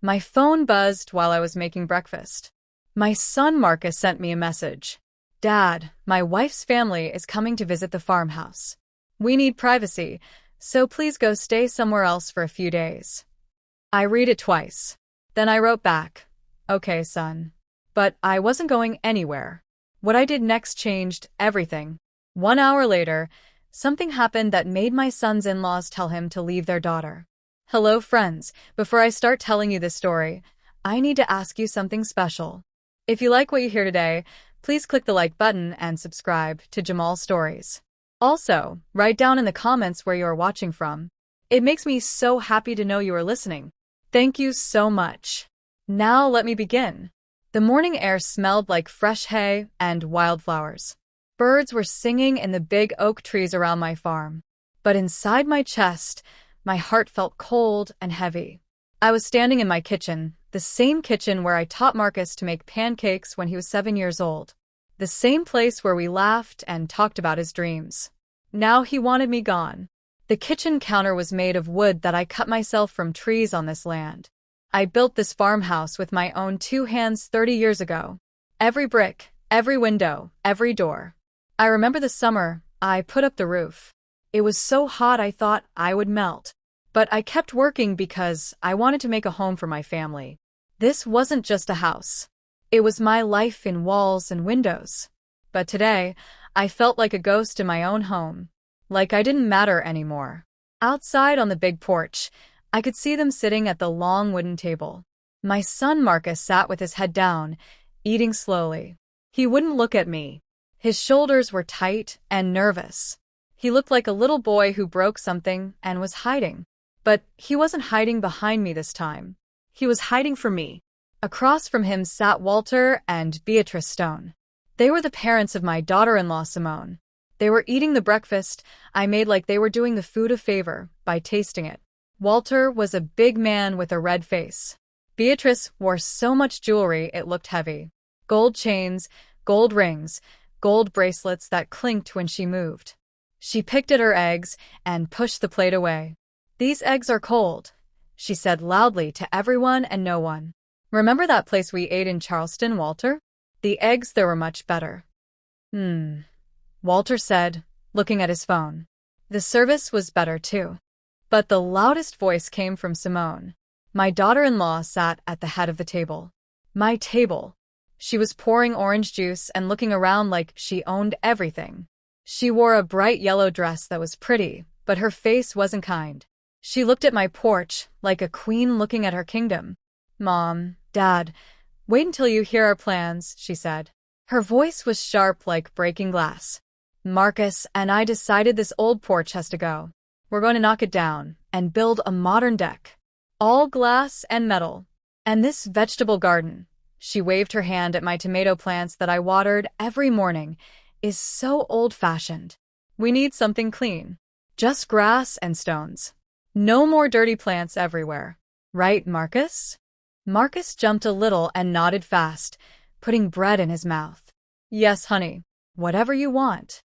My phone buzzed while I was making breakfast. My son Marcus sent me a message. Dad, my wife's family is coming to visit the farmhouse. We need privacy, so please go stay somewhere else for a few days. I read it twice. Then I wrote back, okay, son. But I wasn't going anywhere. What I did next changed everything. 1 hour later, something happened that made my son's in-laws tell him to leave their daughter. Hello, friends. Before I start telling you this story, I need to ask you something special. If you like what you hear today, please click the like button and subscribe to Jamal's Stories. Also, write down in the comments where you are watching from. It makes me so happy to know you are listening. Thank you so much. Now let me begin. The morning air smelled like fresh hay and wildflowers. Birds were singing in the big oak trees around my farm. But inside my chest, my heart felt cold and heavy. I was standing in my kitchen, the same kitchen where I taught Marcus to make pancakes when he was 7 years old. The same place where we laughed and talked about his dreams. Now he wanted me gone. The kitchen counter was made of wood that I cut myself from trees on this land. I built this farmhouse with my own 2 hands 30 years ago. Every brick, every window, every door. I remember the summer I put up the roof. It was so hot I thought I would melt. But I kept working because I wanted to make a home for my family. This wasn't just a house. It was my life in walls and windows. But today, I felt like a ghost in my own home. Like I didn't matter anymore. Outside on the big porch, I could see them sitting at the long wooden table. My son Marcus sat with his head down, eating slowly. He wouldn't look at me. His shoulders were tight and nervous. He looked like a little boy who broke something and was hiding. But he wasn't hiding behind me this time. He was hiding from me. Across from him sat Walter and Beatrice Stone. They were the parents of my daughter-in-law Simone. They were eating the breakfast I made like they were doing the food a favor by tasting it. Walter was a big man with a red face. Beatrice wore so much jewelry it looked heavy. Gold chains, gold rings, gold bracelets that clinked when she moved. She picked at her eggs and pushed the plate away. "These eggs are cold," she said loudly to everyone and no one. "Remember that place we ate in Charleston, Walter? The eggs there were much better." Walter said, looking at his phone. The service was better too. But the loudest voice came from Simone. My daughter-in-law sat at the head of the table. My table. She was pouring orange juice and looking around like she owned everything. She wore a bright yellow dress that was pretty, but her face wasn't kind. She looked at my porch like a queen looking at her kingdom. "Mom, Dad, wait until you hear our plans," she said. Her voice was sharp like breaking glass. "Marcus and I decided this old porch has to go. We're going to knock it down and build a modern deck. All glass and metal. And this vegetable garden," she waved her hand at my tomato plants that I watered every morning, "is so old-fashioned. We need something clean. Just grass and stones. No more dirty plants everywhere. Right, Marcus?" Marcus jumped a little and nodded fast, putting bread in his mouth. "Yes, honey. Whatever you want."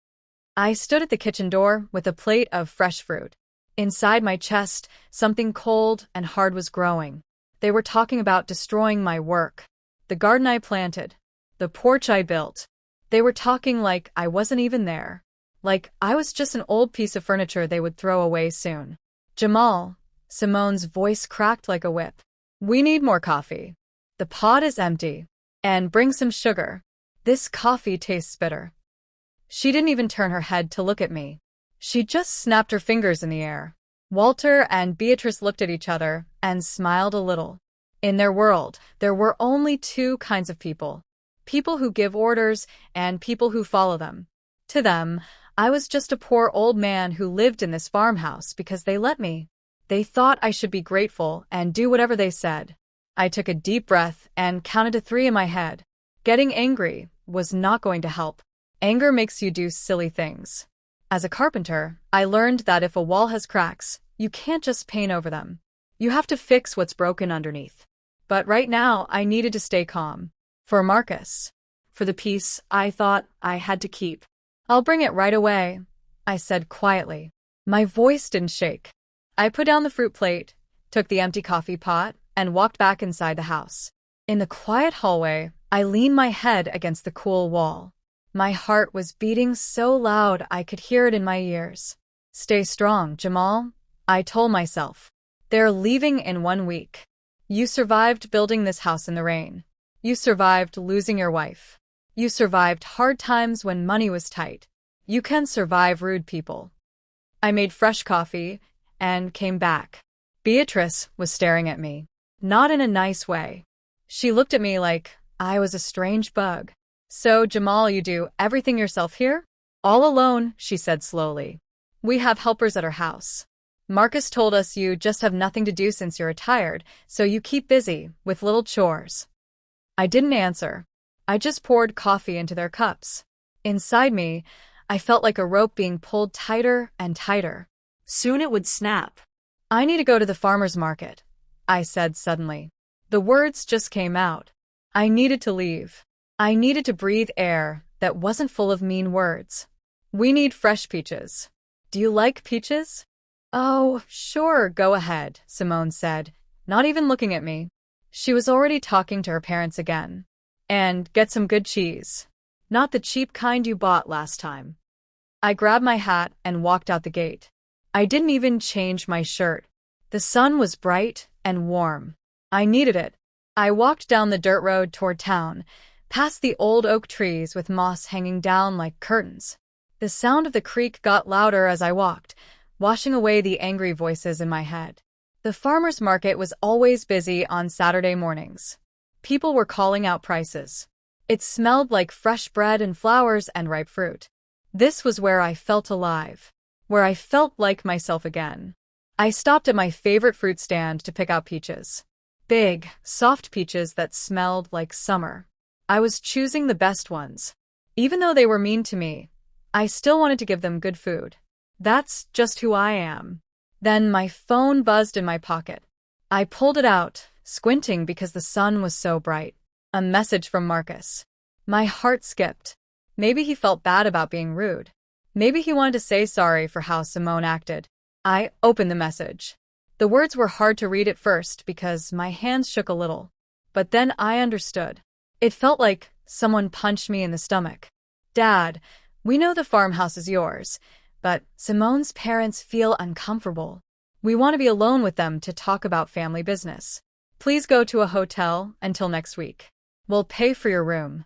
I stood at the kitchen door with a plate of fresh fruit. Inside my chest, something cold and hard was growing. They were talking about destroying my work, the garden I planted, the porch I built. They were talking like I wasn't even there, like I was just an old piece of furniture they would throw away soon. "Jamal," Simone's voice cracked like a whip. "We need more coffee. The pot is empty. And bring some sugar. This coffee tastes bitter." She didn't even turn her head to look at me. She just snapped her fingers in the air. Walter and Beatrice looked at each other and smiled a little. In their world, there were only 2 kinds of people. People who give orders and people who follow them. To them, I was just a poor old man who lived in this farmhouse because they let me. They thought I should be grateful and do whatever they said. I took a deep breath and counted to 3 in my head. Getting angry was not going to help. Anger makes you do silly things. As a carpenter, I learned that if a wall has cracks, you can't just paint over them. You have to fix what's broken underneath. But right now, I needed to stay calm. For Marcus. For the peace I thought I had to keep. "I'll bring it right away," I said quietly. My voice didn't shake. I put down the fruit plate, took the empty coffee pot, and walked back inside the house. In the quiet hallway, I leaned my head against the cool wall. My heart was beating so loud I could hear it in my ears. Stay strong, Jamal, I told myself. They're leaving in 1 week. You survived building this house in the rain. You survived losing your wife. You survived hard times when money was tight. You can survive rude people. I made fresh coffee and came back. Beatrice was staring at me, not in a nice way. She looked at me like I was a strange bug. So, Jamal, you do everything yourself here? All alone, she said slowly. We have helpers at our house. Marcus told us you just have nothing to do since you're retired, so you keep busy with little chores. I didn't answer. I just poured coffee into their cups. Inside me, I felt like a rope being pulled tighter and tighter. Soon it would snap. I need to go to the farmer's market, I said suddenly. The words just came out. I needed to leave. I needed to breathe air that wasn't full of mean words. We need fresh peaches. Do you like peaches? Oh, sure, go ahead, Simone said, not even looking at me. She was already talking to her parents again. And get some good cheese. Not the cheap kind you bought last time. I grabbed my hat and walked out the gate. I didn't even change my shirt. The sun was bright and warm. I needed it. I walked down the dirt road toward town, past the old oak trees with moss hanging down like curtains. The sound of the creek got louder as I walked, washing away the angry voices in my head. The farmer's market was always busy on Saturday mornings. People were calling out prices. It smelled like fresh bread and flowers and ripe fruit. This was where I felt alive, where I felt like myself again. I stopped at my favorite fruit stand to pick out peaches. Big, soft peaches that smelled like summer. I was choosing the best ones. Even though they were mean to me, I still wanted to give them good food. That's just who I am. Then my phone buzzed in my pocket. I pulled it out, squinting because the sun was so bright. A message from Marcus. My heart skipped. Maybe he felt bad about being rude. Maybe he wanted to say sorry for how Simone acted. I opened the message. The words were hard to read at first because my hands shook a little. But then I understood. It felt like someone punched me in the stomach. Dad, we know the farmhouse is yours, but Simone's parents feel uncomfortable. We want to be alone with them to talk about family business. Please go to a hotel until next week. We'll pay for your room.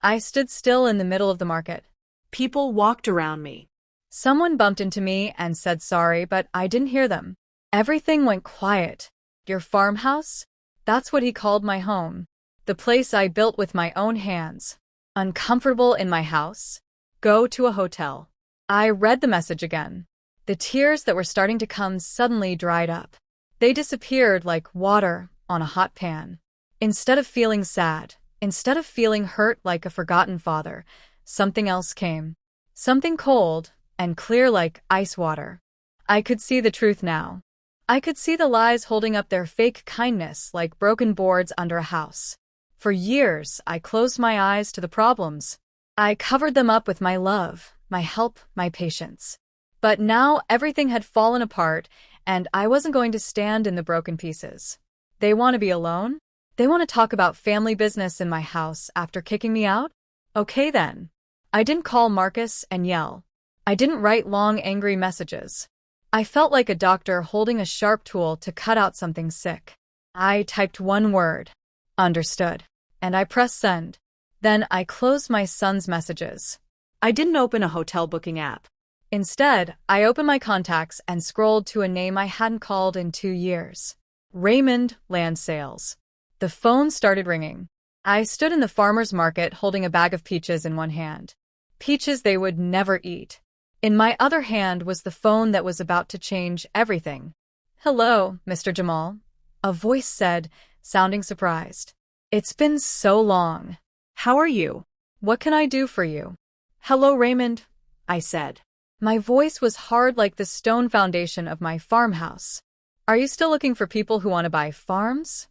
I stood still in the middle of the market. People walked around me. Someone bumped into me and said sorry, but I didn't hear them. Everything went quiet. Your farmhouse? That's what he called my home. The place I built with my own hands. Uncomfortable in my house? Go to a hotel. I read the message again. The tears that were starting to come suddenly dried up. They disappeared like water on a hot pan. Instead of feeling sad, instead of feeling hurt like a forgotten father, something else came. Something cold and clear like ice water. I could see the truth now. I could see the lies holding up their fake kindness like broken boards under a house. For years, I closed my eyes to the problems. I covered them up with my love, my help, my patience. But now everything had fallen apart, and I wasn't going to stand in the broken pieces. They want to be alone? They want to talk about family business in my house after kicking me out? Okay then. I didn't call Marcus and yell. I didn't write long, angry messages. I felt like a doctor holding a sharp tool to cut out something sick. I typed one word. Understood. And I pressed send. Then I closed my son's messages. I didn't open a hotel booking app. Instead, I opened my contacts and scrolled to a name I hadn't called in 2 years. Raymond, Land Sales. The phone started ringing. I stood in the farmer's market holding a bag of peaches in one hand. Peaches they would never eat. In my other hand was the phone that was about to change everything. Hello, Mr. Jamal, a voice said, sounding surprised. It's been so long. How are you? What can I do for you? Hello, Raymond, I said. My voice was hard like the stone foundation of my farmhouse. Are you still looking for people who want to buy farms?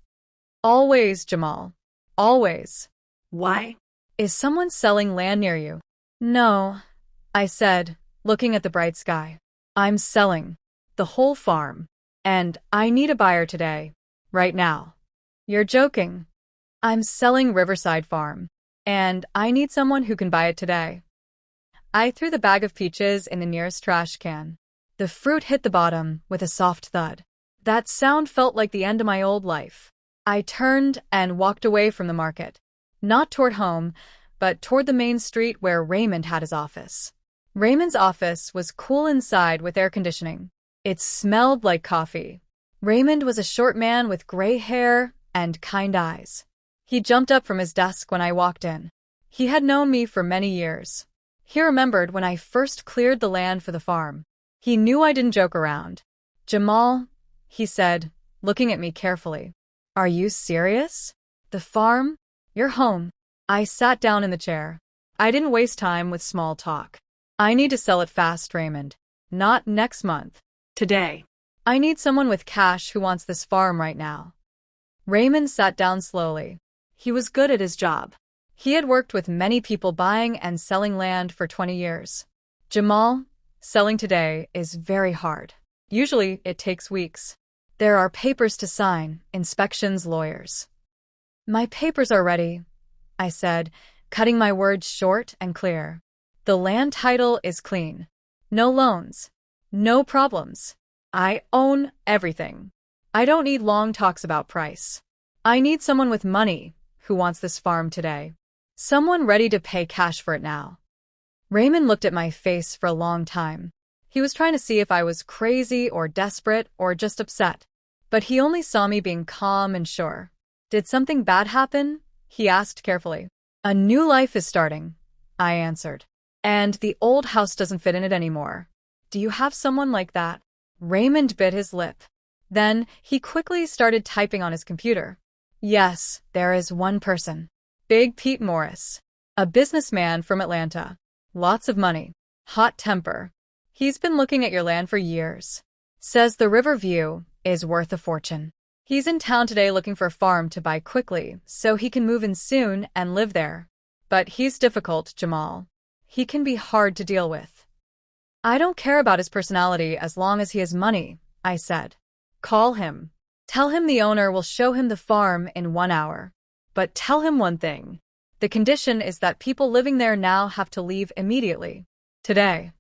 Always, Jamal. Always. Why? Is someone selling land near you? No, I said, looking at the bright sky. I'm selling the whole farm. And I need a buyer today. Right now. You're joking. I'm selling Riverside Farm, and I need someone who can buy it today. I threw the bag of peaches in the nearest trash can. The fruit hit the bottom with a soft thud. That sound felt like the end of my old life. I turned and walked away from the market. Not toward home, but toward the main street where Raymond had his office. Raymond's office was cool inside with air conditioning. It smelled like coffee. Raymond was a short man with gray hair and kind eyes. He jumped up from his desk when I walked in. He had known me for many years. He remembered when I first cleared the land for the farm. He knew I didn't joke around. "Jamal," he said, looking at me carefully. "Are you serious? The farm? You're home." I sat down in the chair. I didn't waste time with small talk. "I need to sell it fast, Raymond. Not next month. Today. I need someone with cash who wants this farm right now." Raymond sat down slowly. He was good at his job. He had worked with many people buying and selling land for 20 years. "Jamal, selling today is very hard. Usually it takes weeks. There are papers to sign, inspections, lawyers." "My papers are ready," I said, cutting my words short and clear. "The land title is clean. No loans. No problems. I own everything. I don't need long talks about price. I need someone with money who wants this farm today. Someone ready to pay cash for it now." Raymond looked at my face for a long time. He was trying to see if I was crazy or desperate or just upset. But he only saw me being calm and sure. "Did something bad happen?" he asked carefully. "A new life is starting," I answered. "And the old house doesn't fit in it anymore. Do you have someone like that?" Raymond bit his lip. Then he quickly started typing on his computer. "Yes, there is one person. Big Pete Morris. A businessman from Atlanta. Lots of money. Hot temper. He's been looking at your land for years. Says the river view is worth a fortune. He's in town today looking for a farm to buy quickly so he can move in soon and live there. But he's difficult, Jamal. He can be hard to deal with." "I don't care about his personality as long as he has money," I said. "Call him. Tell him the owner will show him the farm in 1 hour. But tell him one thing. The condition is that people living there now have to leave immediately. Today."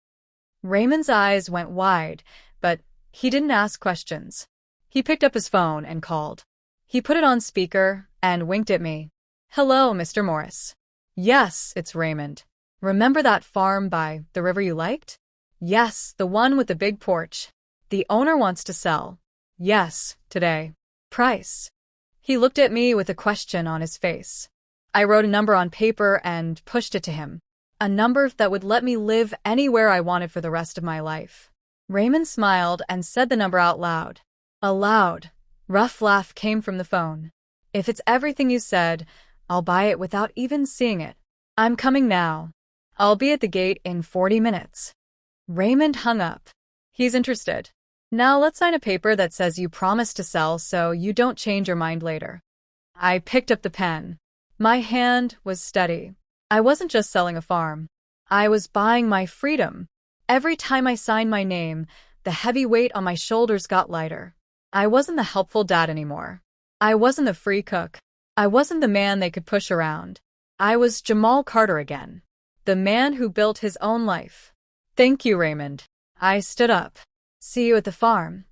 Raymond's eyes went wide, but he didn't ask questions. He picked up his phone and called. He put it on speaker and winked at me. "Hello, Mr. Morris." "Yes, it's Raymond. Remember that farm by the river you liked?" "Yes, the one with the big porch. The owner wants to sell." "Yes, today." "Price?" He looked at me with a question on his face. I wrote a number on paper and pushed it to him. A number that would let me live anywhere I wanted for the rest of my life. Raymond smiled and said the number out loud. A loud, rough laugh came from the phone. "If it's everything you said, I'll buy it without even seeing it. I'm coming now. I'll be at the gate in 40 minutes. Raymond hung up. He's interested. "Now let's sign a paper that says you promise to sell so you don't change your mind later." I picked up the pen. My hand was steady. I wasn't just selling a farm. I was buying my freedom. Every time I signed my name, the heavy weight on my shoulders got lighter. I wasn't the helpful dad anymore. I wasn't the free cook. I wasn't the man they could push around. I was Jamal Carter again. The man who built his own life. "Thank you, Raymond." I stood up. "See you at the farm."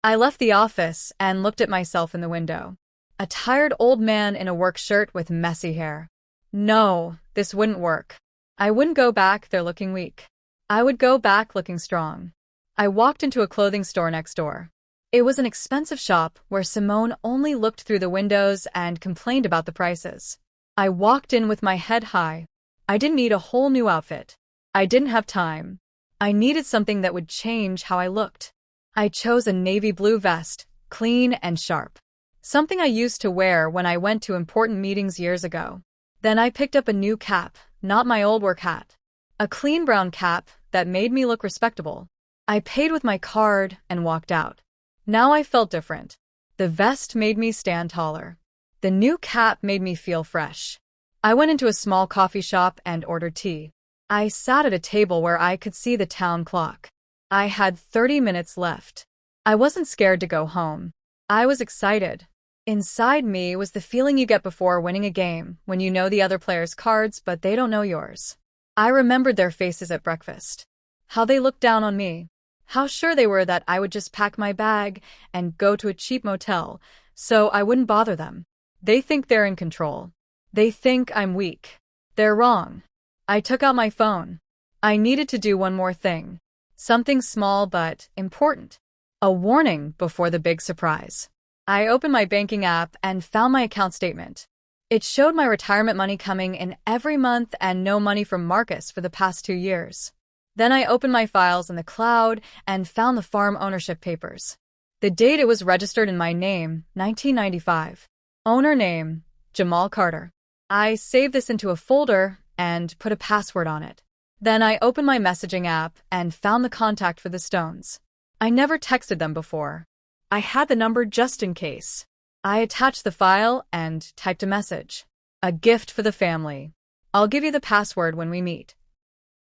I left the office and looked at myself in the window. A tired old man in a work shirt with messy hair. No, this wouldn't work. I wouldn't go back there looking weak. I would go back looking strong. I walked into a clothing store next door. It was an expensive shop where Simone only looked through the windows and complained about the prices. I walked in with my head high. I didn't need a whole new outfit. I didn't have time. I needed something that would change how I looked. I chose a navy blue vest, clean and sharp. Something I used to wear when I went to important meetings years ago. Then I picked up a new cap, not my old work hat. A clean brown cap that made me look respectable. I paid with my card and walked out. Now I felt different. The vest made me stand taller. The new cap made me feel fresh. I went into a small coffee shop and ordered tea. I sat at a table where I could see the town clock. I had 30 minutes left. I wasn't scared to go home. I was excited. Inside me was the feeling you get before winning a game, when you know the other player's cards but they don't know yours. I remembered their faces at breakfast. How they looked down on me. How sure they were that I would just pack my bag and go to a cheap motel, so I wouldn't bother them. They think they're in control. They think I'm weak. They're wrong. I took out my phone. I needed to do one more thing. Something small but important. A warning before the big surprise. I opened my banking app and found my account statement. It showed my retirement money coming in every month and no money from Marcus for the past 2 years. Then I opened my files in the cloud and found the farm ownership papers. The date it was registered in my name, 1995. Owner name, Jamal Carter. I saved this into a folder and put a password on it. Then I opened my messaging app and found the contact for the Stones. I never texted them before. I had the number just in case. I attached the file and typed a message. A gift for the family. I'll give you the password when we meet.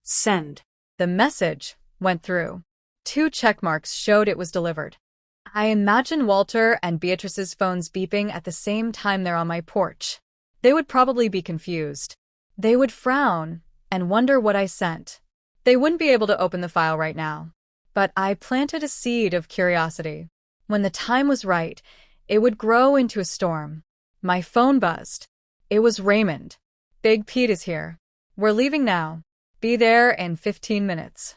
Send. The message went through. 2 check marks showed it was delivered. I imagine Walter and Beatrice's phones beeping at the same time they're on my porch. They would probably be confused. They would frown and wonder what I sent. They wouldn't be able to open the file right now. But I planted a seed of curiosity. When the time was right, it would grow into a storm. My phone buzzed. It was Raymond. Big Pete is here. We're leaving now. Be there in 15 minutes.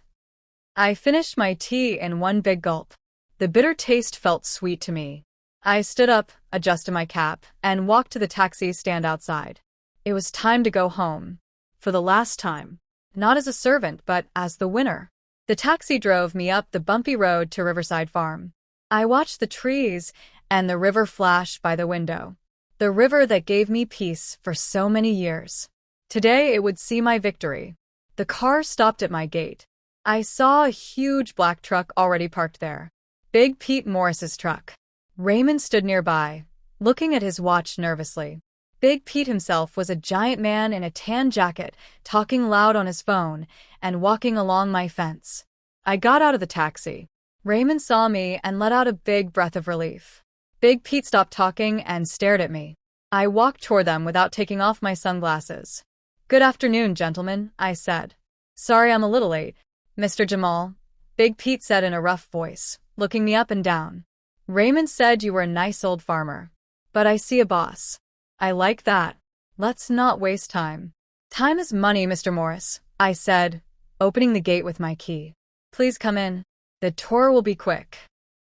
I finished my tea in one big gulp. The bitter taste felt sweet to me. I stood up, adjusted my cap, and walked to the taxi stand outside. It was time to go home. For the last time. Not as a servant, but as the winner. The taxi drove me up the bumpy road to Riverside Farm. I watched the trees and the river flash by the window. The river that gave me peace for so many years. Today it would see my victory. The car stopped at my gate. I saw a huge black truck already parked there. Big Pete Morris's truck. Raymond stood nearby, looking at his watch nervously. Big Pete himself was a giant man in a tan jacket, talking loud on his phone, and walking along my fence. I got out of the taxi. Raymond saw me and let out a big breath of relief. Big Pete stopped talking and stared at me. I walked toward them without taking off my sunglasses. "Good afternoon, gentlemen," I said. "Sorry I'm a little late, Mr. Jamal," Big Pete said in a rough voice, looking me up and down. "Raymond said you were a nice old farmer. But I see a boss. I like that. Let's not waste time." "Time is money, Mr. Morris," I said, opening the gate with my key. "Please come in. The tour will be quick."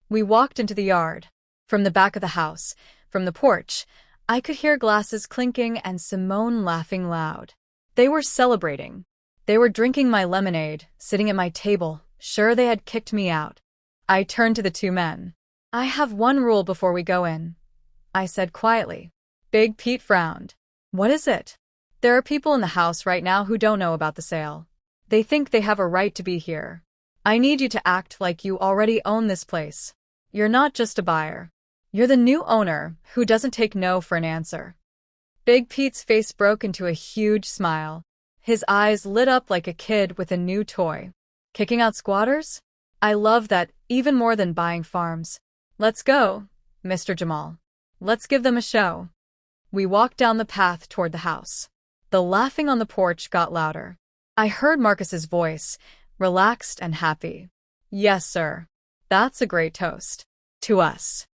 We walked into the yard. From the back of the house, from the porch, I could hear glasses clinking and Simone laughing loud. They were celebrating. They were drinking my lemonade, sitting at my table, sure they had kicked me out. I turned to the 2 men. "I have one rule before we go in," I said quietly. Big Pete frowned. "What is it?" "There are people in the house right now who don't know about the sale. They think they have a right to be here. I need you to act like you already own this place. You're not just a buyer. You're the new owner who doesn't take no for an answer." Big Pete's face broke into a huge smile. His eyes lit up like a kid with a new toy. "Kicking out squatters? I love that even more than buying farms. Let's go, Mr. Jamal. Let's give them a show." We walked down the path toward the house. The laughing on the porch got louder. I heard Marcus's voice, relaxed and happy. "Yes, sir. That's a great toast. To us."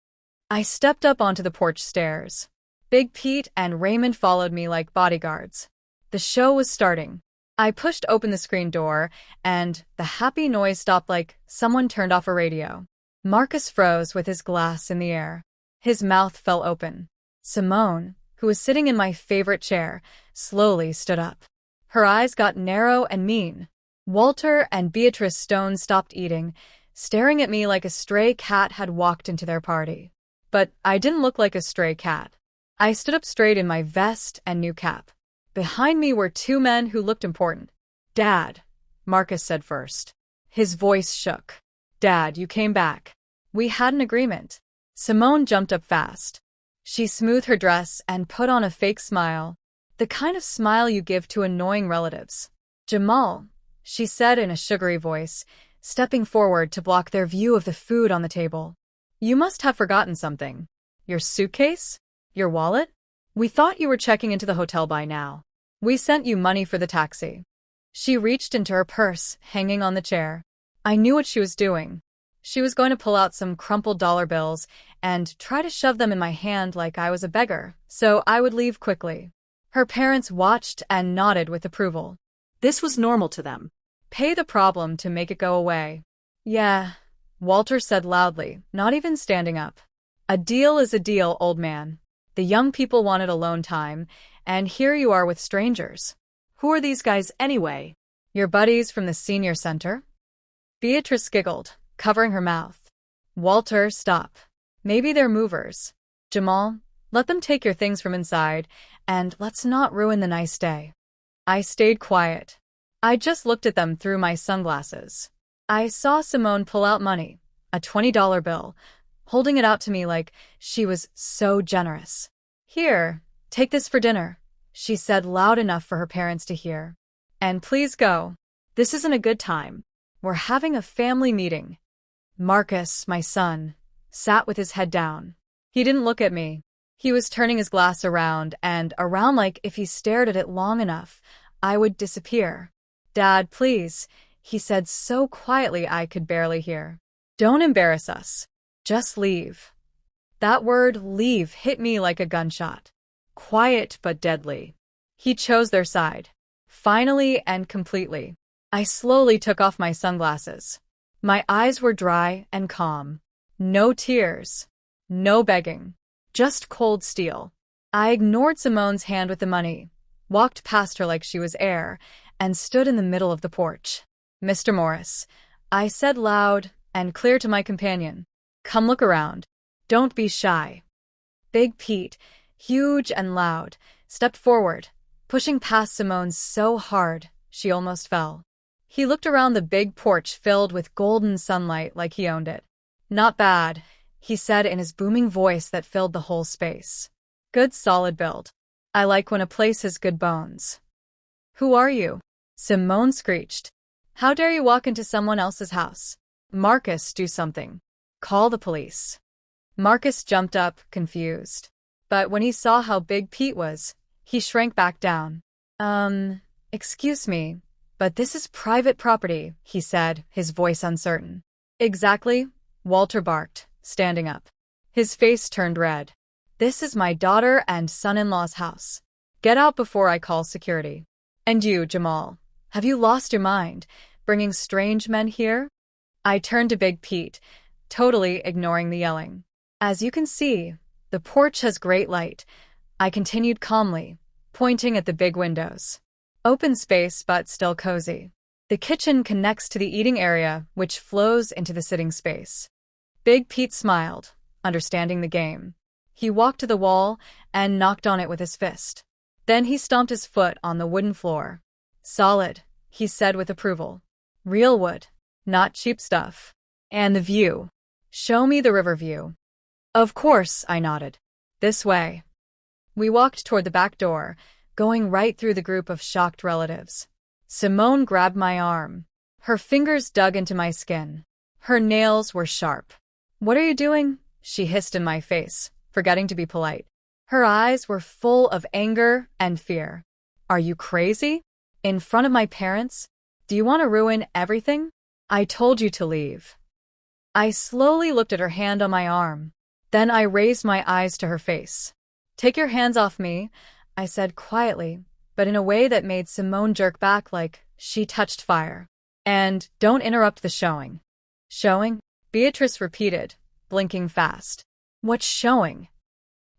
I stepped up onto the porch stairs. Big Pete and Raymond followed me like bodyguards. The show was starting. I pushed open the screen door, and the happy noise stopped like someone turned off a radio. Marcus froze with his glass in the air. His mouth fell open. Simone, who was sitting in my favorite chair, slowly stood up. Her eyes got narrow and mean. Walter and Beatrice Stone stopped eating, staring at me like a stray cat had walked into their party. But I didn't look like a stray cat. I stood up straight in my vest and new cap. Behind me were 2 men who looked important. "Dad," Marcus said first. His voice shook. "Dad, you came back. We had an agreement." Simone jumped up fast. She smoothed her dress and put on a fake smile, the kind of smile you give to annoying relatives. "Jamal," she said in a sugary voice, stepping forward to block their view of the food on the table. "You must have forgotten something. Your suitcase? Your wallet? We thought you were checking into the hotel by now. We sent you money for the taxi. She reached into her purse, hanging on the chair. I knew what she was doing. She was going to pull out some crumpled dollar bills and try to shove them in my hand like I was a beggar, so I would leave quickly. Her parents watched and nodded with approval. This was normal to them. Pay the problem to make it go away. Yeah, Walter said loudly, not even standing up. A deal is a deal, old man. The young people wanted alone time, and here you are with strangers. Who are these guys anyway? Your buddies from the senior center? Beatrice giggled, covering her mouth. Walter, stop. Maybe they're movers. Jamal, let them take your things from inside, and let's not ruin the nice day. I stayed quiet. I just looked at them through my sunglasses. I saw Simone pull out money, a $20 bill, holding it out to me like she was so generous. Here, take this for dinner, she said loud enough for her parents to hear. And please go. This isn't a good time. We're having a family meeting. Marcus, my son, sat with his head down. He didn't look at me. He was turning his glass around and around like if he stared at it long enough, I would disappear. Dad, please, he said so quietly I could barely hear. Don't embarrass us. Just leave. That word, leave, hit me like a gunshot. Quiet but deadly. He chose their side. Finally and completely. I slowly took off my sunglasses. My eyes were dry and calm. No tears. No begging. Just cold steel. I ignored Simone's hand with the money, walked past her like she was air, and stood in the middle of the porch. Mr. Morris, I said loud and clear to my companion. Come look around. Don't be shy. Big Pete, huge and loud, stepped forward, pushing past Simone so hard she almost fell. He looked around the big porch filled with golden sunlight like he owned it. Not bad, he said in his booming voice that filled the whole space. Good solid build. I like when a place has good bones. Who are you? Simone screeched. How dare you walk into someone else's house? Marcus, do something. Call the police. Marcus jumped up, confused. But when he saw how big Pete was, he shrank back down. Excuse me, but this is private property, he said, his voice uncertain. Exactly, Walter barked, standing up. His face turned red. This is my daughter and son-in-law's house. Get out before I call security. And you, Jamal, have you lost your mind, bringing strange men here? I turned to Big Pete, totally ignoring the yelling. As you can see, the porch has great light, I continued calmly, pointing at the big windows. Open space but still cozy. The kitchen connects to the eating area, which flows into the sitting space. Big Pete smiled, understanding the game. He walked to the wall and knocked on it with his fist. Then he stomped his foot on the wooden floor. Solid, he said with approval. Real wood, not cheap stuff. And the view. Show me the river view. Of course, I nodded. This way. We walked toward the back door, going right through the group of shocked relatives. Simone grabbed my arm. Her fingers dug into my skin. Her nails were sharp. What are you doing? She hissed in my face, forgetting to be polite. Her eyes were full of anger and fear. Are you crazy? In front of my parents? Do you want to ruin everything? I told you to leave. I slowly looked at her hand on my arm. Then I raised my eyes to her face. Take your hands off me, I said quietly, but in a way that made Simone jerk back like she touched fire. And don't interrupt the showing. Showing? Beatrice repeated, blinking fast. What's showing?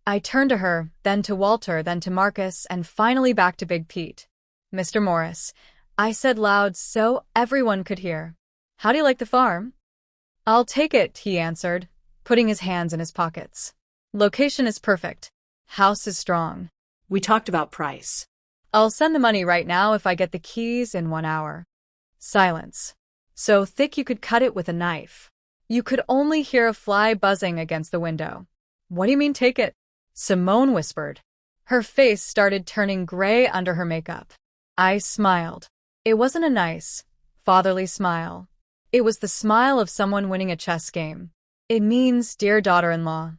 I turned to her, then to Walter, then to Marcus, and finally back to Big Pete. Mr. Morris, I said loud so everyone could hear. How do you like the farm? I'll take it, he answered, putting his hands in his pockets. Location is perfect. House is strong. We talked about price. I'll send the money right now if I get the keys in 1 hour. Silence. So thick you could cut it with a knife. You could only hear a fly buzzing against the window. What do you mean take it? Simone whispered. Her face started turning gray under her makeup. I smiled. It wasn't a nice, fatherly smile. It was the smile of someone winning a chess game. It means, dear daughter-in-law,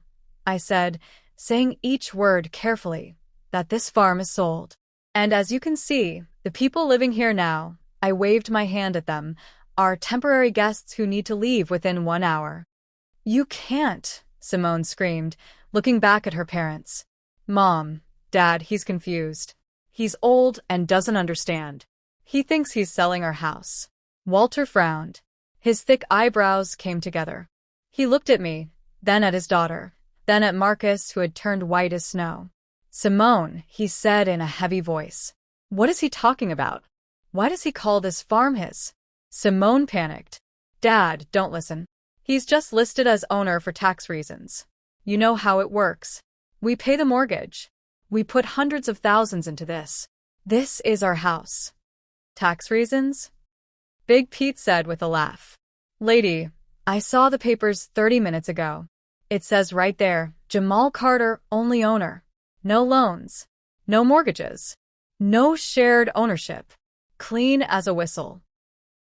I said, saying each word carefully, that this farm is sold. And as you can see, the people living here now, I waved my hand at them, are temporary guests who need to leave within 1 hour. You can't, Simone screamed, looking back at her parents. Mom, Dad, he's confused. He's old and doesn't understand. He thinks he's selling our house. Walter frowned. His thick eyebrows came together. He looked at me, then at his daughter, then at Marcus, who had turned white as snow. Simone, he said in a heavy voice. What is he talking about? Why does he call this farm his? Simone panicked. Dad, don't listen. He's just listed as owner for tax reasons. You know how it works. We pay the mortgage. We put hundreds of thousands into this. This is our house. Tax reasons? Big Pete said with a laugh. Lady, I saw the papers 30 minutes ago. It says right there, Jamal Carter, only owner. No loans. No mortgages. No shared ownership. Clean as a whistle.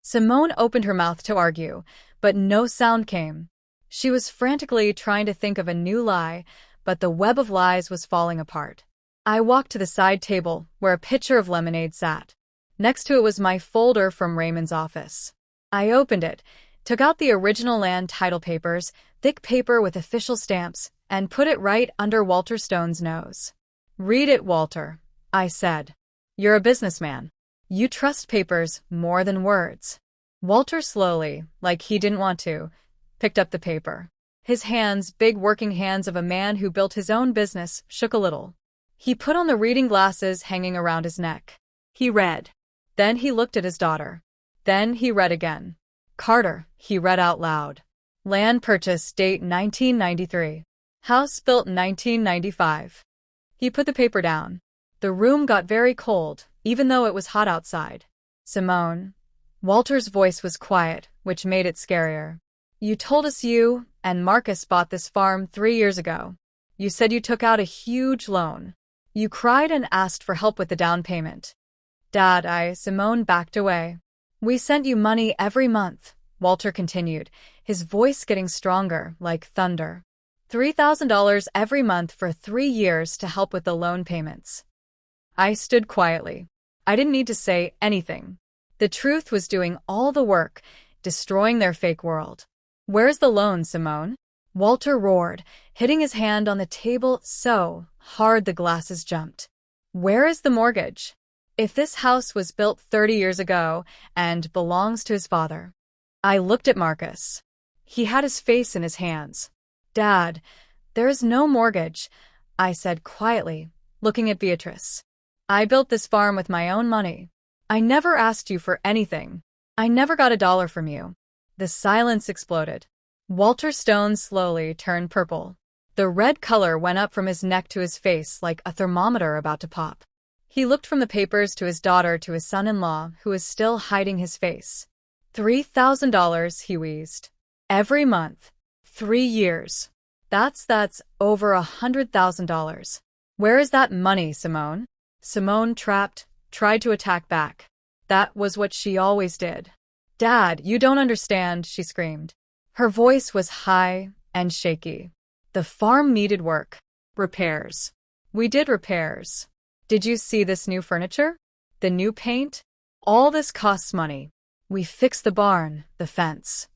Simone opened her mouth to argue, but no sound came. She was frantically trying to think of a new lie, but the web of lies was falling apart. I walked to the side table, where a pitcher of lemonade sat. Next to it was my folder from Raymond's office. I opened it, took out the original land title papers, thick paper with official stamps, and put it right under Walter Stone's nose. Read it, Walter, I said. You're a businessman. You trust papers more than words. Walter slowly, like he didn't want to, picked up the paper. His hands, big working hands of a man who built his own business, shook a little. He put on the reading glasses hanging around his neck. He read. Then he looked at his daughter. Then he read again. Carter, he read out loud. Land purchase date 1993. House built 1995. He put the paper down. The room got very cold, even though it was hot outside. Simone. Walter's voice was quiet, which made it scarier. You told us you and Marcus bought this farm 3 years ago. You said you took out a huge loan. You cried and asked for help with the down payment. Dad, Simone backed away. We sent you money every month, Walter continued, his voice getting stronger, like thunder. $3,000 every month for 3 years to help with the loan payments. I stood quietly. I didn't need to say anything. The truth was doing all the work, destroying their fake world. Where's the loan, Simone? Walter roared, hitting his hand on the table so hard the glasses jumped. Where is the mortgage? If this house was built 30 years ago and belongs to his father. I looked at Marcus. He had his face in his hands. Dad, there is no mortgage, I said quietly, looking at Beatrice. I built this farm with my own money. I never asked you for anything. I never got $1 from you. The silence exploded. Walter Stone slowly turned purple. The red color went up from his neck to his face like a thermometer about to pop. He looked from the papers to his daughter to his son-in-law, who was still hiding his face. $3,000, he wheezed. Every month. 3 years. That's over $100,000. Where is that money, Simone? Simone, trapped, tried to attack back. That was what she always did. Dad, you don't understand, she screamed. Her voice was high and shaky. The farm needed work. Repairs. We did repairs. Did you see this new furniture? The new paint? All this costs money. We fixed the barn, the fence.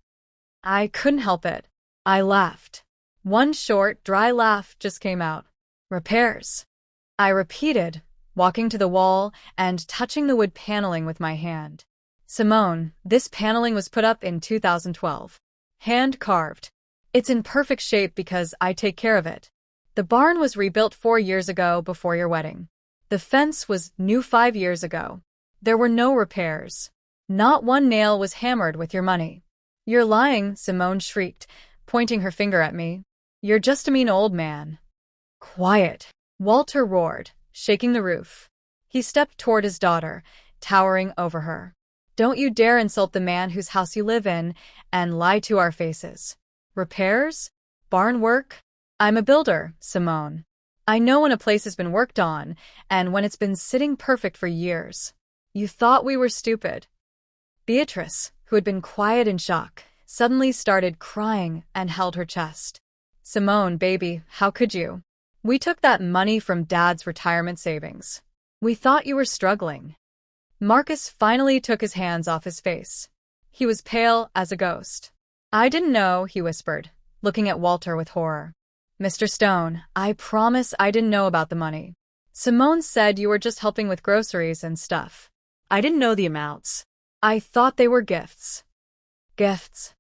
I couldn't help it. I laughed. One short, dry laugh just came out. Repairs. I repeated, walking to the wall and touching the wood paneling with my hand. Simone, this paneling was put up in 2012. Hand-carved. It's in perfect shape because I take care of it. The barn was rebuilt 4 years ago before your wedding. The fence was new 5 years ago. There were no repairs. Not one nail was hammered with your money. You're lying, Simone shrieked, pointing her finger at me. You're just a mean old man. Quiet, Walter roared, shaking the roof. He stepped toward his daughter, towering over her. Don't you dare insult the man whose house you live in and lie to our faces. Repairs? Barn work? I'm a builder, Simone. I know when a place has been worked on and when it's been sitting perfect for years. You thought we were stupid. Beatrice, who had been quiet in shock, suddenly started crying and held her chest. Simone, baby, how could you? We took that money from Dad's retirement savings. We thought you were struggling. Marcus finally took his hands off his face. He was pale as a ghost. I didn't know, he whispered, looking at Walter with horror. Mr. Stone, I promise I didn't know about the money. Simone said you were just helping with groceries and stuff. I didn't know the amounts. I thought they were gifts. Gifts?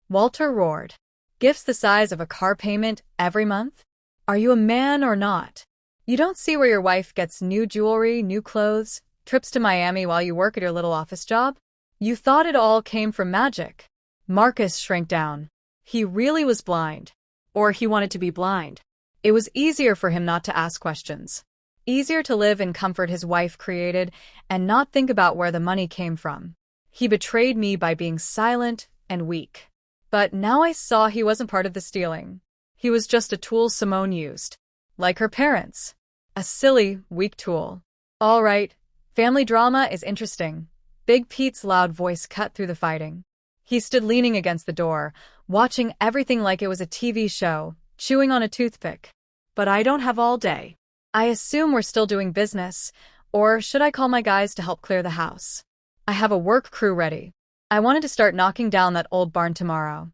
Walter roared. Gifts the size of a car payment every month? Are you a man or not? You don't see where your wife gets new jewelry, new clothes, trips to Miami while you work at your little office job? You thought it all came from magic. Marcus shrank down. He really was blind. Or he wanted to be blind. It was easier for him not to ask questions. Easier to live in comfort his wife created and not think about where the money came from. He betrayed me by being silent and weak. But now I saw he wasn't part of the stealing. He was just a tool Simone used. Like her parents. A silly, weak tool. All right, family drama is interesting. Big Pete's loud voice cut through the fighting. He stood leaning against the door, watching everything like it was a TV show, chewing on a toothpick. But I don't have all day. I assume we're still doing business, or should I call my guys to help clear the house? I have a work crew ready. I wanted to start knocking down that old barn tomorrow.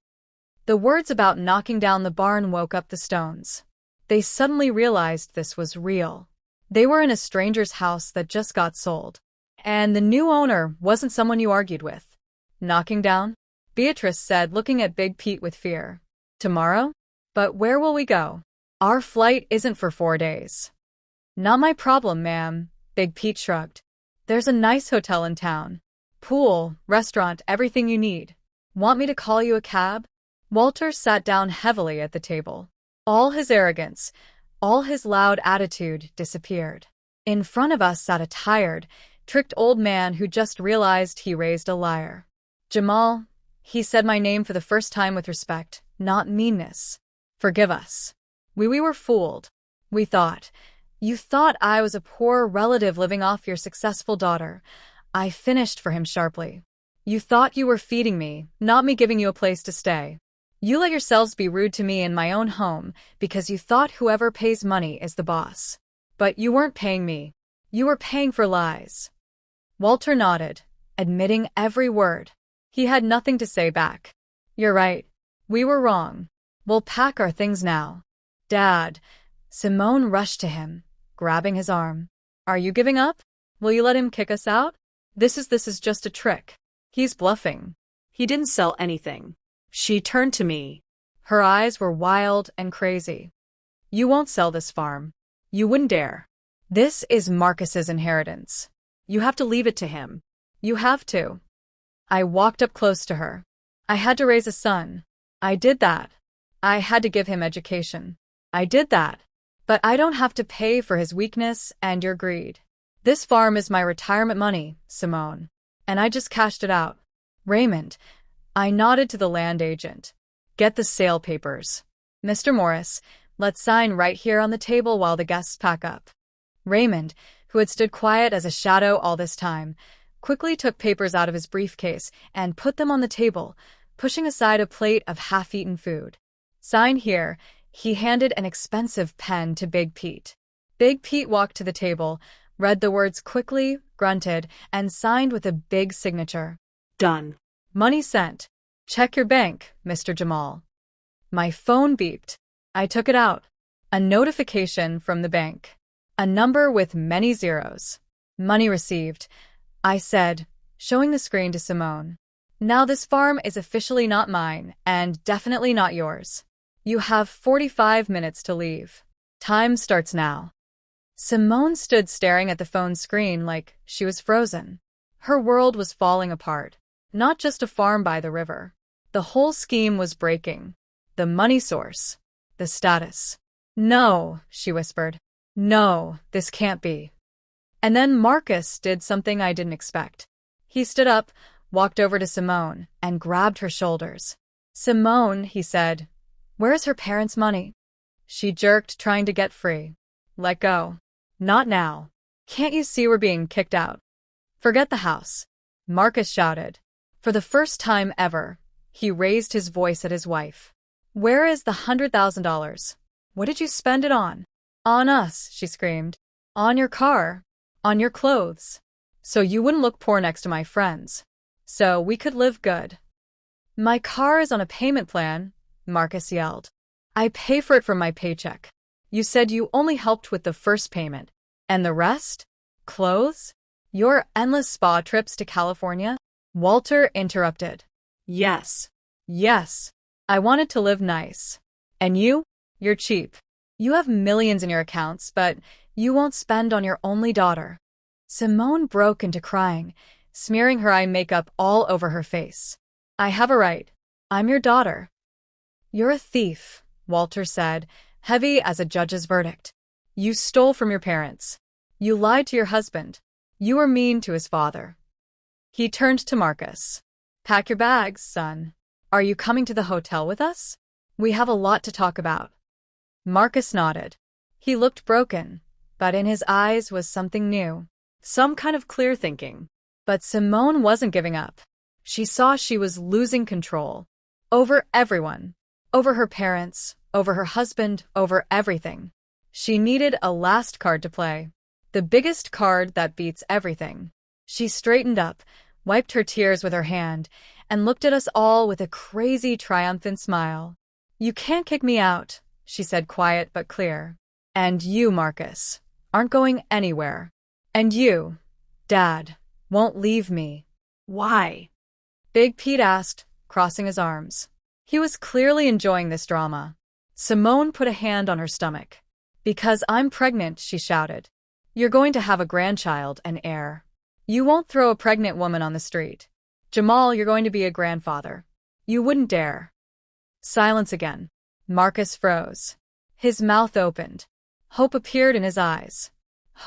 The words about knocking down the barn woke up the Stones. They suddenly realized this was real. They were in a stranger's house that just got sold. And the new owner wasn't someone you argued with. Knocking down? Beatrice said, looking at Big Pete with fear. Tomorrow? But where will we go? Our flight isn't for 4 days. Not my problem, ma'am, Big Pete shrugged. There's a nice hotel in town. Pool, restaurant, everything you need. Want me to call you a cab? Walter sat down heavily at the table. All his arrogance, all his loud attitude disappeared. In front of us sat a tired, tricked old man who just realized he raised a liar. Jamal, he said my name for the first time with respect, not meanness. Forgive us. We were fooled. We thought. You thought I was a poor relative living off your successful daughter. I finished for him sharply. You thought you were feeding me, not me giving you a place to stay. You let yourselves be rude to me in my own home because you thought whoever pays money is the boss. But you weren't paying me. You were paying for lies. Walter nodded, admitting every word. He had nothing to say back. You're right. We were wrong. We'll pack our things now. Dad. Simone rushed to him, grabbing his arm. Are you giving up? Will you let him kick us out? This is just a trick. He's bluffing. He didn't sell anything. She turned to me. Her eyes were wild and crazy. You won't sell this farm. You wouldn't dare. This is Marcus's inheritance. You have to leave it to him. You have to. I walked up close to her. I had to raise a son. I did that. I had to give him education. I did that. But I don't have to pay for his weakness and your greed. This farm is my retirement money, Simone. And I just cashed it out. Raymond. I nodded to the land agent. Get the sale papers. Mr. Morris, let's sign right here on the table while the guests pack up. Raymond, who had stood quiet as a shadow all this time, quickly took papers out of his briefcase and put them on the table, pushing aside a plate of half-eaten food. Sign here. He handed an expensive pen to Big Pete. Big Pete walked to the table, read the words quickly, grunted, and signed with a big signature. Done. Money sent. Check your bank, Mr. Jamal. My phone beeped. I took it out. A notification from the bank. A number with many zeros. Money received, I said, showing the screen to Simone. Now this farm is officially not mine, and definitely not yours. You have 45 minutes to leave. Time starts now. Simone stood staring at the phone screen like she was frozen. Her world was falling apart. Not just a farm by the river. The whole scheme was breaking. The money source. The status. No, she whispered. No, this can't be. And then Marcus did something I didn't expect. He stood up, walked over to Simone, and grabbed her shoulders. Simone, he said, where's her parents' money? She jerked, trying to get free. Let go. Not now. Can't you see we're being kicked out? Forget the house. Marcus shouted. For the first time ever, he raised his voice at his wife. Where is the $100,000? What did you spend it on? On us, she screamed. On your car. On your clothes. So you wouldn't look poor next to my friends. So we could live good. My car is on a payment plan, Marcus yelled. I pay for it from my paycheck. You said you only helped with the first payment. And the rest? Clothes? Your endless spa trips to California? Walter interrupted. Yes. Yes. I wanted to live nice. And you? You're cheap. You have millions in your accounts, but you won't spend on your only daughter. Simone broke into crying, smearing her eye makeup all over her face. I have a right. I'm your daughter. You're a thief, Walter said, heavy as a judge's verdict. You stole from your parents. You lied to your husband. You were mean to his father. He turned to Marcus. Pack your bags, son. Are you coming to the hotel with us? We have a lot to talk about. Marcus nodded. He looked broken, but in his eyes was something new. Some kind of clear thinking. But Simone wasn't giving up. She saw she was losing control. Over everyone. Over her parents, over her husband, over everything. She needed a last card to play. The biggest card that beats everything. She straightened up, wiped her tears with her hand, and looked at us all with a crazy, triumphant smile. You can't kick me out, she said, quiet but clear. And you, Marcus, aren't going anywhere. And you, Dad, won't leave me. Why? Big Pete asked, crossing his arms. He was clearly enjoying this drama. Simone put a hand on her stomach. Because I'm pregnant, she shouted. You're going to have a grandchild and heir. You won't throw a pregnant woman on the street. Jamal, you're going to be a grandfather. You wouldn't dare. Silence again. Marcus froze. His mouth opened. Hope appeared in his eyes.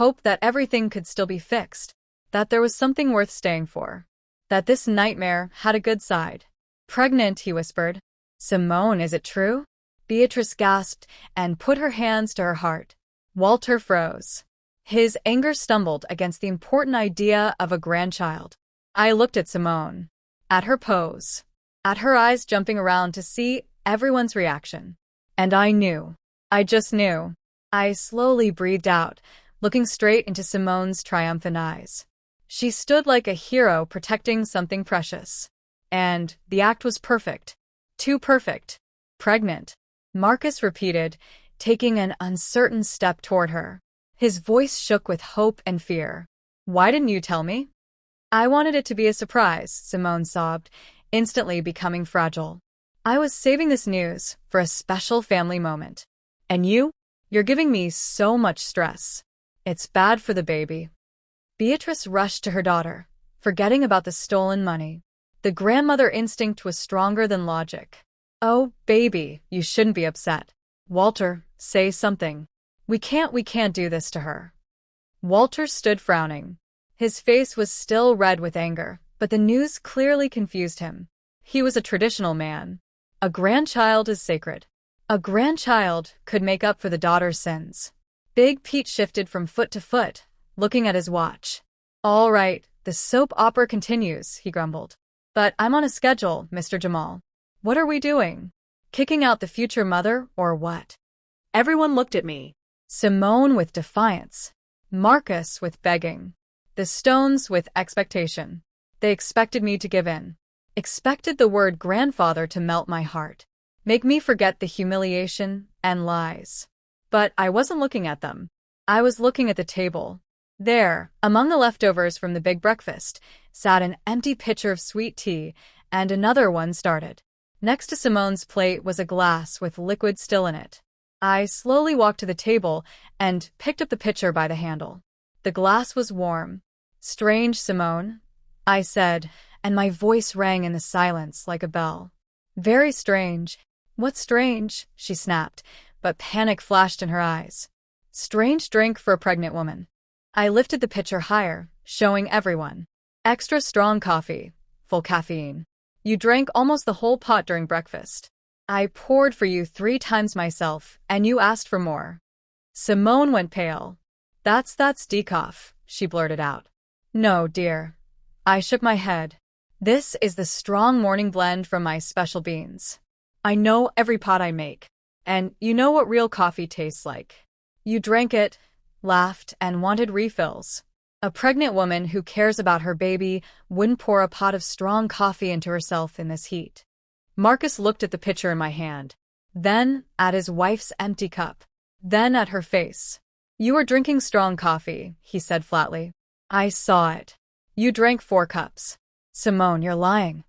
Hope that everything could still be fixed. That there was something worth staying for. That this nightmare had a good side. Pregnant, he whispered. Simone, is it true? Beatrice gasped and put her hands to her heart. Walter froze. His anger stumbled against the important idea of a grandchild. I looked at Simone. At her pose. At her eyes jumping around to see everyone's reaction. And I knew. I just knew. I slowly breathed out, looking straight into Simone's triumphant eyes. She stood like a hero protecting something precious. And the act was perfect. Too perfect. Pregnant. Marcus repeated, taking an uncertain step toward her. His voice shook with hope and fear. Why didn't you tell me? I wanted it to be a surprise, Simone sobbed, instantly becoming fragile. I was saving this news for a special family moment. And you? You're giving me so much stress. It's bad for the baby. Beatrice rushed to her daughter, forgetting about the stolen money. The grandmother instinct was stronger than logic. Oh, baby, you shouldn't be upset. Walter, say something. We can't do this to her. Walter stood frowning. His face was still red with anger, but the news clearly confused him. He was a traditional man. A grandchild is sacred. A grandchild could make up for the daughter's sins. Big Pete shifted from foot to foot, looking at his watch. All right, the soap opera continues, he grumbled. But I'm on a schedule, Mr. Jamal. What are we doing? Kicking out the future mother, or what? Everyone looked at me. Simone with defiance. Marcus with begging. The Stones with expectation. They expected me to give in. Expected the word grandfather to melt my heart. Make me forget the humiliation and lies. But I wasn't looking at them. I was looking at the table. There, among the leftovers from the big breakfast, sat an empty pitcher of sweet tea, and another one started. Next to Simone's plate was a glass with liquid still in it. I slowly walked to the table and picked up the pitcher by the handle. The glass was warm. Strange, Simone, I said, and my voice rang in the silence like a bell. Very strange. What's strange? She snapped, but panic flashed in her eyes. Strange drink for a pregnant woman. I lifted the pitcher higher, showing everyone. Extra strong coffee, full caffeine. You drank almost the whole pot during breakfast. I poured for you 3 times myself, and you asked for more. Simone went pale. That's decaf, she blurted out. No, dear. I shook my head. This is the strong morning blend from my special beans. I know every pot I make. And you know what real coffee tastes like. You drank it, laughed, and wanted refills. A pregnant woman who cares about her baby wouldn't pour a pot of strong coffee into herself in this heat. Marcus looked at the pitcher in my hand, then at his wife's empty cup, then at her face. You were drinking strong coffee, he said flatly. I saw it. You drank 4 cups. Simone, you're lying.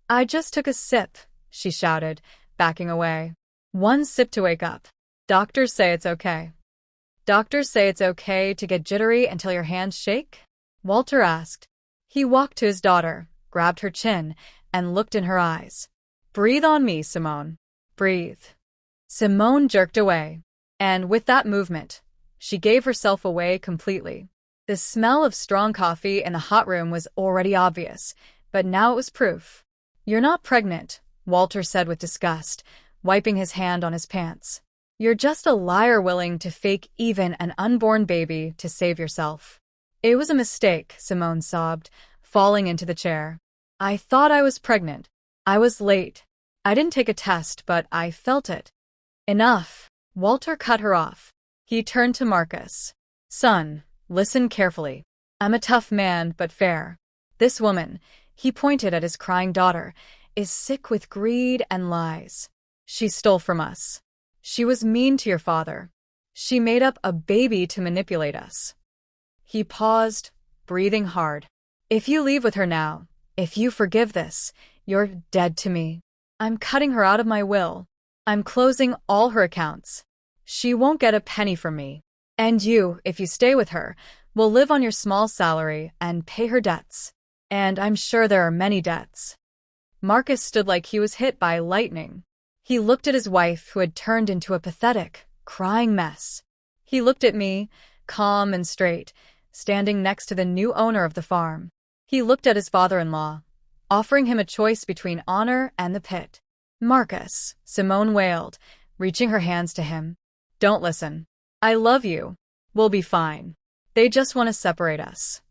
I just took a sip, she shouted, backing away. 1 sip to wake up. Doctors say it's okay. Doctors say it's okay to get jittery until your hands shake? Walter asked. He walked to his daughter, grabbed her chin, and looked in her eyes. Breathe on me, Simone. Breathe. Simone jerked away. And with that movement, she gave herself away completely. The smell of strong coffee in the hot room was already obvious, but now it was proof. You're not pregnant, Walter said with disgust, wiping his hand on his pants. You're just a liar willing to fake even an unborn baby to save yourself. It was a mistake, Simone sobbed, falling into the chair. I thought I was pregnant. I was late. I didn't take a test, but I felt it. Enough. Walter cut her off. He turned to Marcus. Son, listen carefully. I'm a tough man, but fair. This woman, he pointed at his crying daughter, is sick with greed and lies. She stole from us. She was mean to your father. She made up a baby to manipulate us. He paused, breathing hard. If you leave with her now, if you forgive this, you're dead to me. I'm cutting her out of my will. I'm closing all her accounts. She won't get a penny from me. And you, if you stay with her, will live on your small salary and pay her debts. And I'm sure there are many debts. Marcus stood like he was hit by lightning. He looked at his wife, who had turned into a pathetic, crying mess. He looked at me, calm and straight, standing next to the new owner of the farm. He looked at his father-in-law, offering him a choice between honor and the pit. Marcus, Simone wailed, reaching her hands to him. Don't listen. I love you. We'll be fine. They just want to separate us.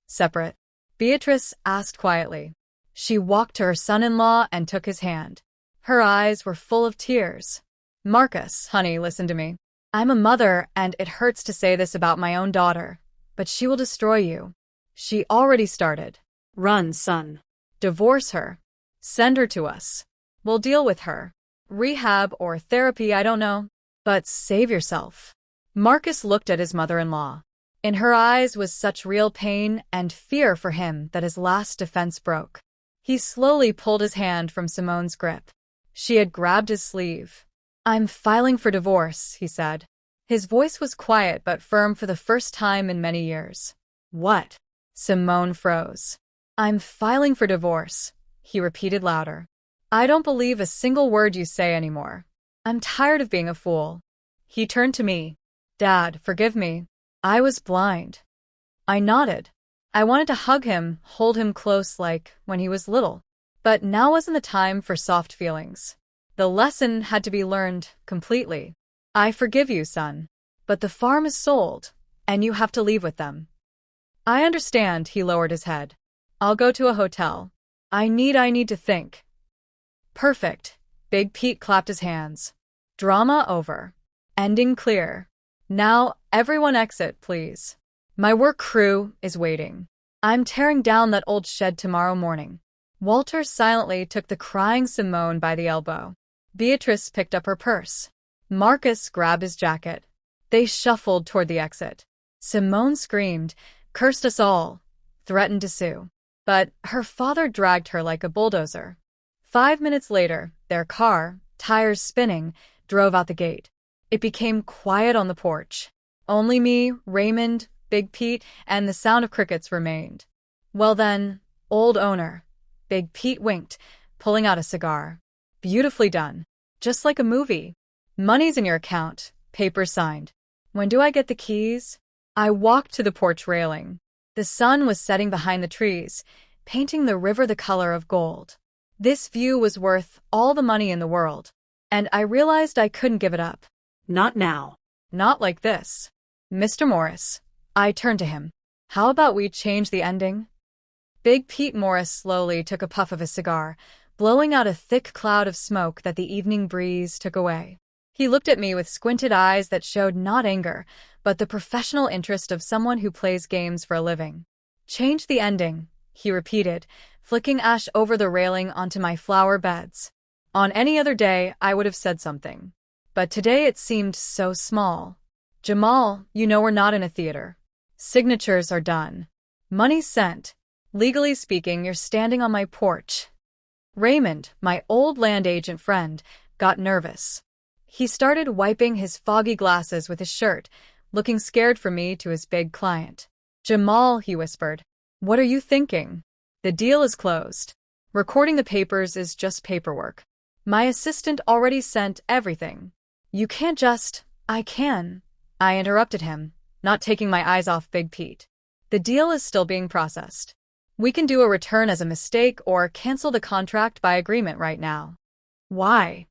Separate? Beatrice asked quietly. She walked to her son-in-law and took his hand. Her eyes were full of tears. Marcus, honey, listen to me. I'm a mother, and it hurts to say this about my own daughter, but she will destroy you. She already started. Run, son. Divorce her. Send her to us. We'll deal with her. Rehab or therapy, I don't know. But save yourself. Marcus looked at his mother-in-law. In her eyes was such real pain and fear for him that his last defense broke. He slowly pulled his hand from Simone's grip. She had grabbed his sleeve. I'm filing for divorce, he said. His voice was quiet but firm for the first time in many years. What? Simone froze. I'm filing for divorce, he repeated louder. I don't believe a single word you say anymore. I'm tired of being a fool. He turned to me. Dad, forgive me. I was blind. I nodded. I wanted to hug him, hold him close like when he was little. But now wasn't the time for soft feelings. The lesson had to be learned completely. I forgive you, son. But the farm is sold, and you have to leave with them. I understand, he lowered his head. I'll go to a hotel. I need to think. Perfect. Big Pete clapped his hands. Drama over. Ending clear. Now, everyone exit, please. My work crew is waiting. I'm tearing down that old shed tomorrow morning. Walter silently took the crying Simone by the elbow. Beatrice picked up her purse. Marcus grabbed his jacket. They shuffled toward the exit. Simone screamed, cursed us all, threatened to sue. But her father dragged her like a bulldozer. 5 minutes later, their car, tires spinning, drove out the gate. It became quiet on the porch. Only me, Raymond, Big Pete, and the sound of crickets remained. Well then, old owner. Big Pete winked, pulling out a cigar. Beautifully done. Just like a movie. Money's in your account, papers signed. When do I get the keys? I walked to the porch railing. The sun was setting behind the trees, painting the river the color of gold. This view was worth all the money in the world, and I realized I couldn't give it up. Not now. Not like this. Mr. Morris. I turned to him. How about we change the ending? Big Pete Morris slowly took a puff of his cigar, blowing out a thick cloud of smoke that the evening breeze took away. He looked at me with squinted eyes that showed not anger, but the professional interest of someone who plays games for a living. "Change the ending," he repeated, flicking ash over the railing onto my flower beds. On any other day, I would have said something. But today it seemed so small. "Jamal, you know we're not in a theater. Signatures are done. Money's sent. Legally speaking, you're standing on my porch." Raymond, my old land agent friend, got nervous. He started wiping his foggy glasses with his shirt, looking scared from me to his big client. "Jamal," he whispered, "what are you thinking? The deal is closed. Recording the papers is just paperwork. My assistant already sent everything. You can't just—" "I can," I interrupted him, not taking my eyes off Big Pete. "The deal is still being processed. We can do a return as a mistake or cancel the contract by agreement right now." "Why?"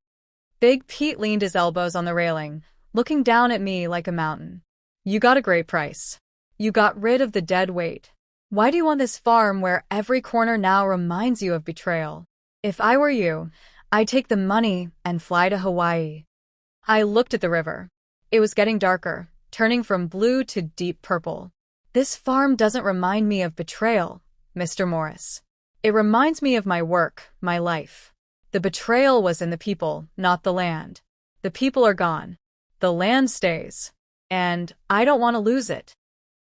Big Pete leaned his elbows on the railing, looking down at me like a mountain. "You got a great price. You got rid of the dead weight. Why do you want this farm where every corner now reminds you of betrayal? If I were you, I'd take the money and fly to Hawaii." I looked at the river. It was getting darker, turning from blue to deep purple. "This farm doesn't remind me of betrayal, Mr. Morris. It reminds me of my work, my life. The betrayal was in the people, not the land. The people are gone. The land stays. And I don't want to lose it."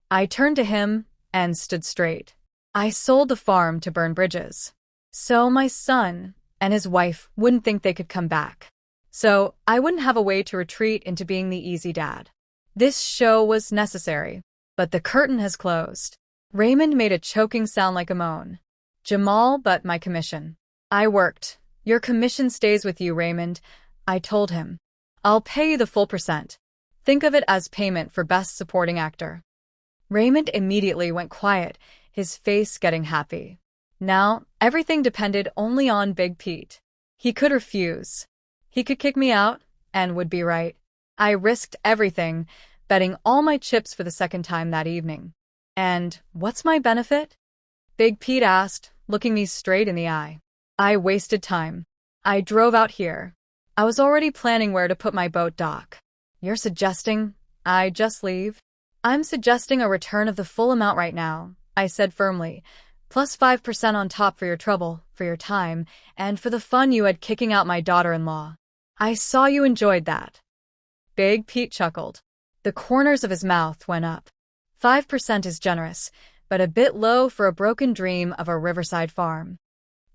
I turned to him and stood straight. "I sold the farm to burn bridges. So my son and his wife wouldn't think they could come back. So I wouldn't have a way to retreat into being the easy dad. This show was necessary. But the curtain has closed." Raymond made a choking sound like a moan. "Jamal, but my commission. I worked. Your commission stays with you, Raymond," I told him. "I'll pay you the full percent. Think of it as payment for Best Supporting Actor." Raymond immediately went quiet, his face getting happy. Now, everything depended only on Big Pete. He could refuse. He could kick me out, and would be right. I risked everything, betting all my chips for the second time that evening. "And what's my benefit?" Big Pete asked, looking me straight in the eye. "I wasted time. I drove out here. I was already planning where to put my boat dock. You're suggesting I just leave?" "I'm suggesting a return of the full amount right now," I said firmly, "plus 5% on top for your trouble, for your time, and for the fun you had kicking out my daughter-in-law. I saw you enjoyed that." Big Pete chuckled. The corners of his mouth went up. 5% is generous, but a bit low for a broken dream of a riverside farm.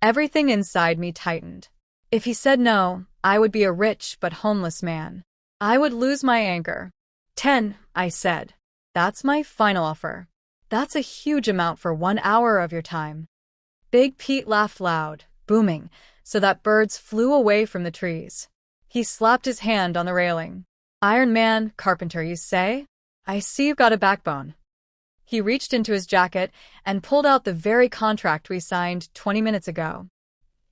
Everything inside me tightened. If he said no, I would be a rich but homeless man. I would lose my anger. 10, I said. That's my final offer. That's a huge amount for 1 hour of your time. Big Pete laughed loud, booming, so that birds flew away from the trees. He slapped his hand on the railing. "Iron Man, carpenter, you say? I see you've got a backbone." He reached into his jacket and pulled out the very contract we signed 20 minutes ago.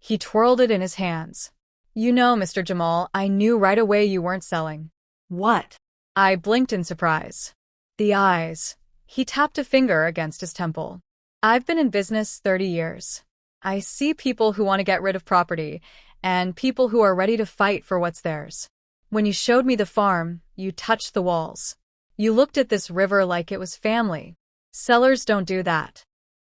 He twirled it in his hands. "You know, Mr. Jamal, I knew right away you weren't selling." "What?" I blinked in surprise. The eyes. He tapped a finger against his temple. "I've been in business 30 years. I see people who want to get rid of property, and people who are ready to fight for what's theirs. When you showed me the farm, you touched the walls. You looked at this river like it was family. Sellers don't do that."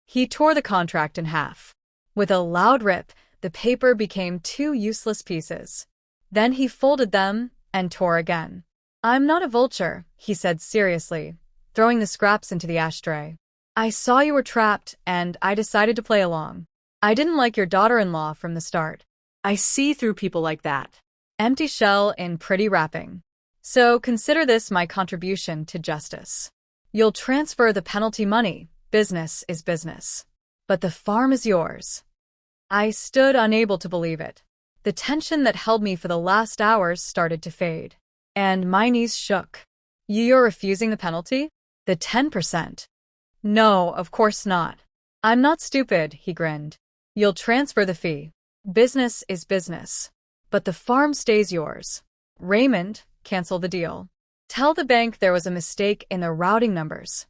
He tore the contract in half. With a loud rip, the paper became 2 useless pieces. Then he folded them and tore again. "I'm not a vulture," he said seriously, throwing the scraps into the ashtray. "I saw you were trapped, and I decided to play along. I didn't like your daughter-in-law from the start." "I see through people like that." Empty shell in pretty wrapping. "So consider this my contribution to justice. You'll transfer the penalty money. Business is business. But the farm is yours." I stood unable to believe it. The tension that held me for the last hours started to fade. And my knees shook. "You're refusing the penalty? The 10%? "No, of course not. I'm not stupid," he grinned. "You'll transfer the fee. Business is business. But the farm stays yours. Raymond, cancel the deal. Tell the bank there was a mistake in the routing numbers."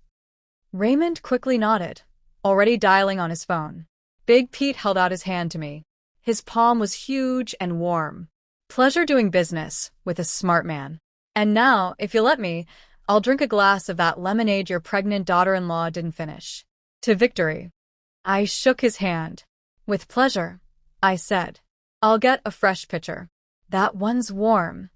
Raymond quickly nodded, already dialing on his phone. Big Pete held out his hand to me. His palm was huge and warm. Pleasure doing business with a smart man. And now, if you'll let me, I'll drink a glass of that lemonade your pregnant daughter-in-law didn't finish. To victory. I shook his hand. With pleasure, I said. I'll get a fresh pitcher. That one's warm.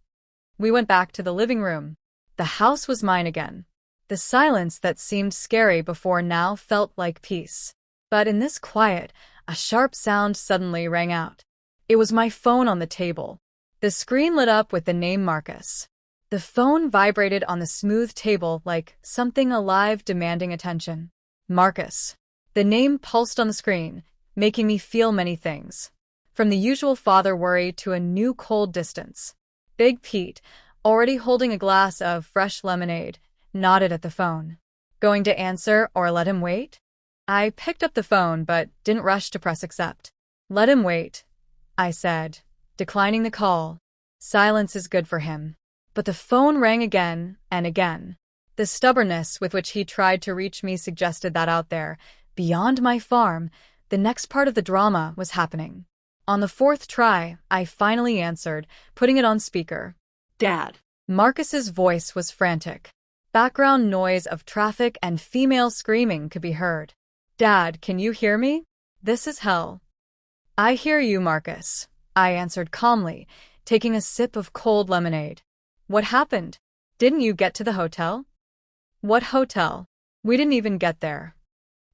We went back to the living room. The house was mine again. The silence that seemed scary before now felt like peace. But in this quiet, a sharp sound suddenly rang out. It was my phone on the table. The screen lit up with the name Marcus. The phone vibrated on the smooth table like something alive demanding attention. Marcus. The name pulsed on the screen, making me feel many things. From the usual father worry to a new cold distance. Big Pete, already holding a glass of fresh lemonade, nodded at the phone. Going to answer or let him wait? I picked up the phone but didn't rush to press accept. Let him wait, I said, declining the call. Silence is good for him. But the phone rang again and again. The stubbornness with which he tried to reach me suggested that out there, beyond my farm, the next part of the drama was happening. On the fourth try, I finally answered, putting it on speaker. Dad. Marcus's voice was frantic. Background noise of traffic and female screaming could be heard. Dad, can you hear me? This is hell. I hear you, Marcus, I answered calmly, taking a sip of cold lemonade. What happened? Didn't you get to the hotel? What hotel? We didn't even get there.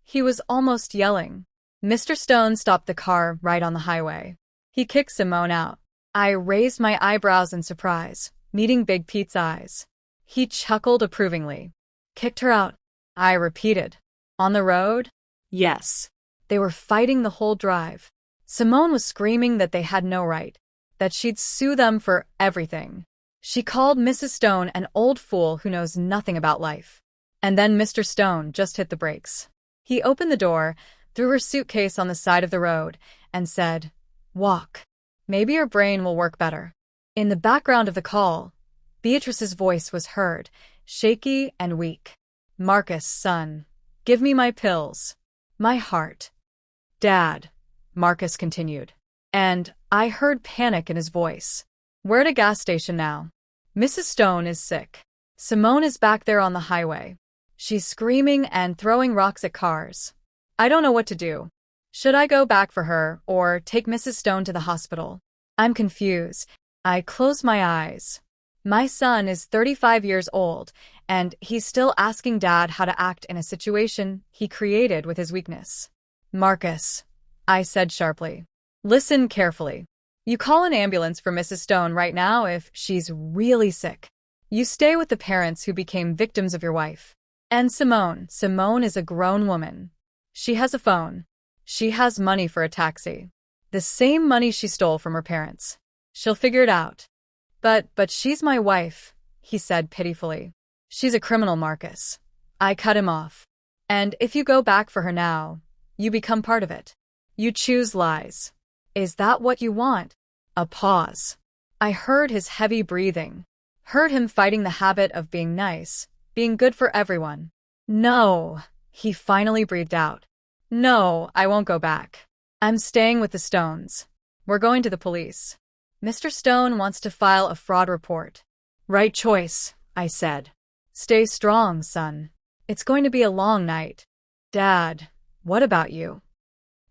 He was almost yelling. Mr. Stone stopped the car right on the highway. He kicked Simone out. I raised my eyebrows in surprise, meeting Big Pete's eyes. He chuckled approvingly. Kicked her out, I repeated. On the road? Yes. They were fighting the whole drive. Simone was screaming that they had no right, that she'd sue them for everything. She called Mrs. Stone an old fool who knows nothing about life. And then Mr. Stone just hit the brakes. He opened the door, threw her suitcase on the side of the road, and said, Walk. Maybe your brain will work better. In the background of the call, Beatrice's voice was heard, shaky and weak. Marcus, son, give me my pills. My heart. Dad, Marcus continued. And I heard panic in his voice. We're at a gas station now. Mrs. Stone is sick. Simone is back there on the highway. She's screaming and throwing rocks at cars. I don't know what to do. Should I go back for her or take Mrs. Stone to the hospital? I'm confused. I close my eyes. My son is 35 years old, and he's still asking Dad how to act in a situation he created with his weakness. Marcus, I said sharply. Listen carefully. You call an ambulance for Mrs. Stone right now if she's really sick. You stay with the parents who became victims of your wife. And Simone is a grown woman. She has a phone. She has money for a taxi. The same money she stole from her parents. She'll figure it out. But she's my wife, he said pitifully. She's a criminal, Marcus. I cut him off. And if you go back for her now, you become part of it. You choose lies. Is that what you want? A pause. I heard his heavy breathing. Heard him fighting the habit of being nice, being good for everyone. No, he finally breathed out. No, I won't go back. I'm staying with the Stones. We're going to the police. Mr. Stone wants to file a fraud report. Right choice, I said. Stay strong, son. It's going to be a long night. Dad, what about you?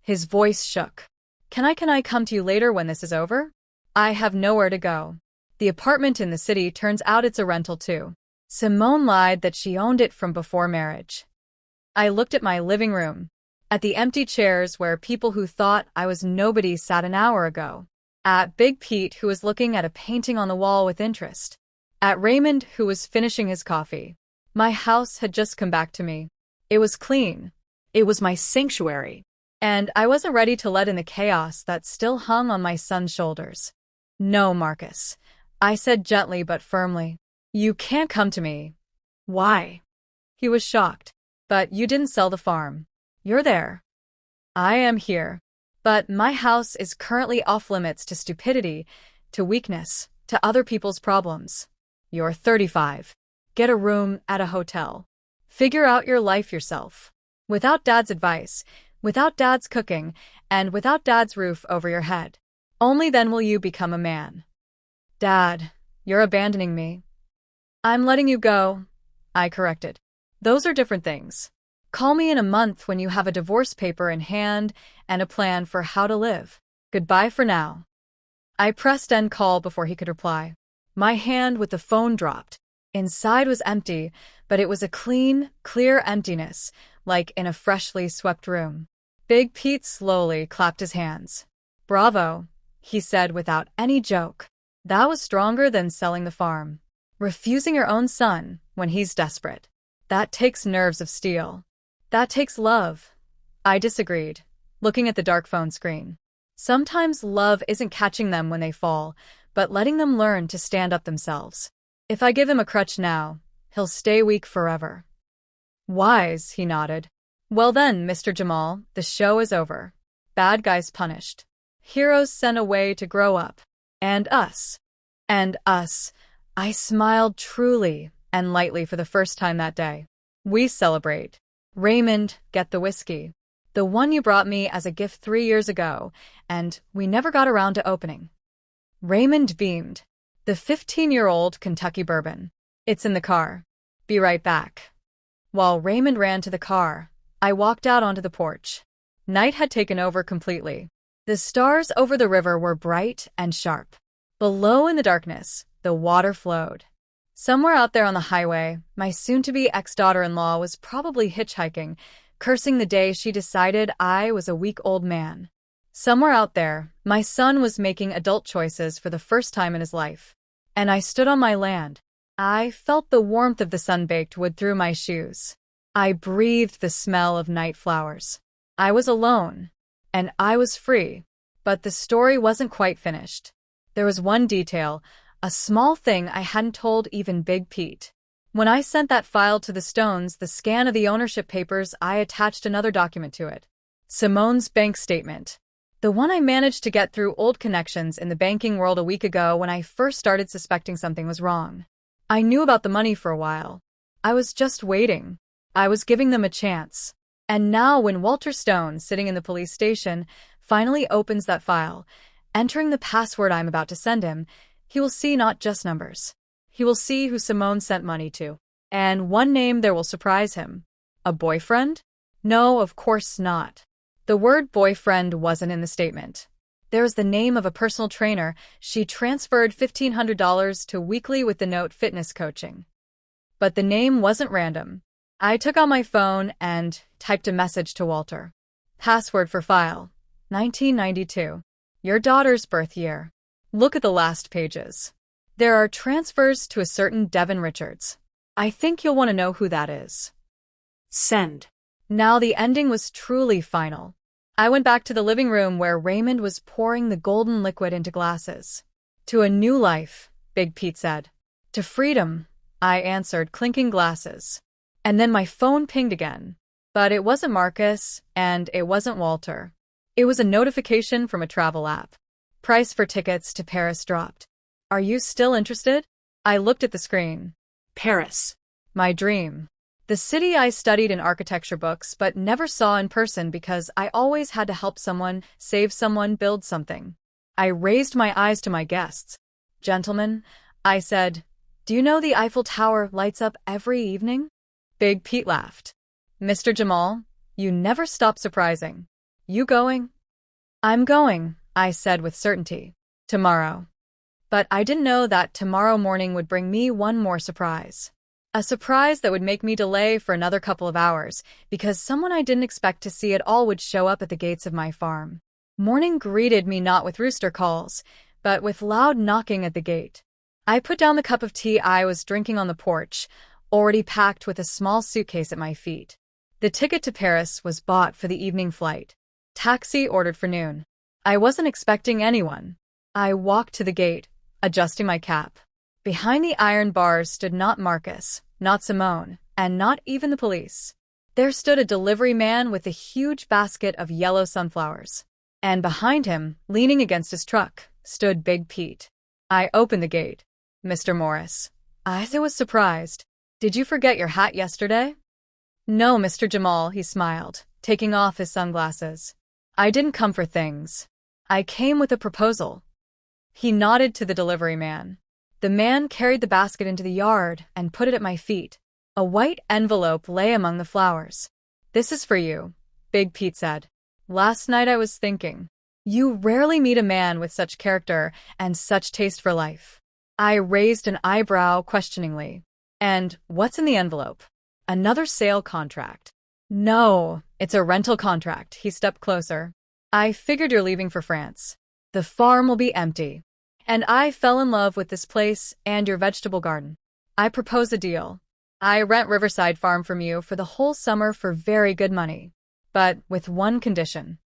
His voice shook. Can I come to you later when this is over? I have nowhere to go. The apartment in the city turns out it's a rental too. Simone lied that she owned it from before marriage. I looked at my living room, at the empty chairs where people who thought I was nobody sat an hour ago, at Big Pete who was looking at a painting on the wall with interest, at Raymond who was finishing his coffee. My house had just come back to me. It was clean. It was my sanctuary. And I wasn't ready to let in the chaos that still hung on my son's shoulders. No, Marcus, I said gently but firmly. You can't come to me. Why? He was shocked. But you didn't sell the farm. You're there. I am here. But my house is currently off limits to stupidity, to weakness, to other people's problems. You're 35. Get a room at a hotel. Figure out your life yourself. Without Dad's advice, without Dad's cooking, and without Dad's roof over your head. Only then will you become a man. Dad, you're abandoning me. I'm letting you go, I corrected. Those are different things. Call me in a month when you have a divorce paper in hand and a plan for how to live. Goodbye for now. I pressed end call before he could reply. My hand with the phone dropped. Inside was empty, but it was a clean, clear emptiness, like in a freshly swept room. Big Pete slowly clapped his hands. Bravo, he said without any joke. That was stronger than selling the farm. Refusing your own son when he's desperate. That takes nerves of steel. That takes love. I disagreed, looking at the dark phone screen. Sometimes love isn't catching them when they fall, but letting them learn to stand up themselves. If I give him a crutch now, he'll stay weak forever. Wise, he nodded. Well then, Mr. Jamal, the show is over. Bad guys punished. Heroes sent away to grow up. And us. And us. I smiled truly and lightly for the first time that day. We celebrate. Raymond, get the whiskey. The one you brought me as a gift 3 years ago, and we never got around to opening. Raymond beamed. The 15-year-old Kentucky bourbon. It's in the car. Be right back. While Raymond ran to the car, I walked out onto the porch. Night had taken over completely. The stars over the river were bright and sharp. Below in the darkness, the water flowed. Somewhere out there on the highway, my soon-to-be ex-daughter-in-law was probably hitchhiking, cursing the day she decided I was a weak old man. Somewhere out there, my son was making adult choices for the first time in his life. And I stood on my land. I felt the warmth of the sun-baked wood through my shoes. I breathed the smell of night flowers. I was alone, and I was free. But the story wasn't quite finished. There was one detail, a small thing I hadn't told even Big Pete. When I sent that file to the Stones, the scan of the ownership papers, I attached another document to it. Simone's bank statement. The one I managed to get through old connections in the banking world a week ago when I first started suspecting something was wrong. I knew about the money for a while. I was just waiting. I was giving them a chance. And now when Walter Stone, sitting in the police station, finally opens that file, entering the password I'm about to send him, he will see not just numbers. He will see who Simone sent money to. And one name there will surprise him. A boyfriend? No, of course not. The word boyfriend wasn't in the statement. There was the name of a personal trainer. She transferred $1,500 to weekly with the note fitness coaching. But the name wasn't random. I took out my phone and typed a message to Walter. Password for file. 1992. Your daughter's birth year. Look at the last pages. There are transfers to a certain Devin Richards. I think you'll want to know who that is. Send. Now the ending was truly final. I went back to the living room where Raymond was pouring the golden liquid into glasses. To a new life, Big Pete said. To freedom, I answered, clinking glasses. And then my phone pinged again. But it wasn't Marcus, and it wasn't Walter. It was a notification from a travel app. Price for tickets to Paris dropped. Are you still interested? I looked at the screen. Paris. My dream. The city I studied in architecture books but never saw in person because I always had to help someone, save someone, build something. I raised my eyes to my guests. Gentlemen, I said, do you know the Eiffel Tower lights up every evening? Big Pete laughed. Mr. Jamal, you never stop surprising. You going? I'm going, I said with certainty. Tomorrow. But I didn't know that tomorrow morning would bring me one more surprise. A surprise that would make me delay for another couple of hours, because someone I didn't expect to see at all would show up at the gates of my farm. Morning greeted me not with rooster calls, but with loud knocking at the gate. I put down the cup of tea I was drinking on the porch, already packed with a small suitcase at my feet. The ticket to Paris was bought for the evening flight. Taxi ordered for noon. I wasn't expecting anyone. I walked to the gate, adjusting my cap. Behind the iron bars stood not Marcus, not Simone, and not even the police. There stood a delivery man with a huge basket of yellow sunflowers. And behind him, leaning against his truck, stood Big Pete. I opened the gate. Mr. Morris. I was surprised. Did you forget your hat yesterday? No, Mr. Jamal, he smiled, taking off his sunglasses. I didn't come for things. I came with a proposal. He nodded to the delivery man. The man carried the basket into the yard and put it at my feet. A white envelope lay among the flowers. This is for you, Big Pete said. Last night I was thinking, you rarely meet a man with such character and such taste for life. I raised an eyebrow questioningly. And what's in the envelope? Another sale contract. No, it's a rental contract. He stepped closer. I figured you're leaving for France. The farm will be empty. And I fell in love with this place and your vegetable garden. I propose a deal. I rent Riverside Farm from you for the whole summer for very good money. But with one condition.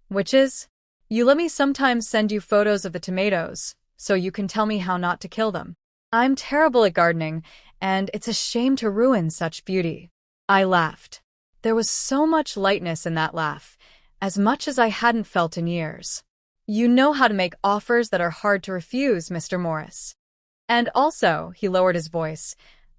Which is, you let me sometimes send you photos of the tomatoes, so you can tell me how not to kill them. I'm terrible at gardening, and it's a shame to ruin such beauty. I laughed. There was so much lightness in that laugh, as much as I hadn't felt in years. You know how to make offers that are hard to refuse, Mr. Morris. And also, he lowered his voice,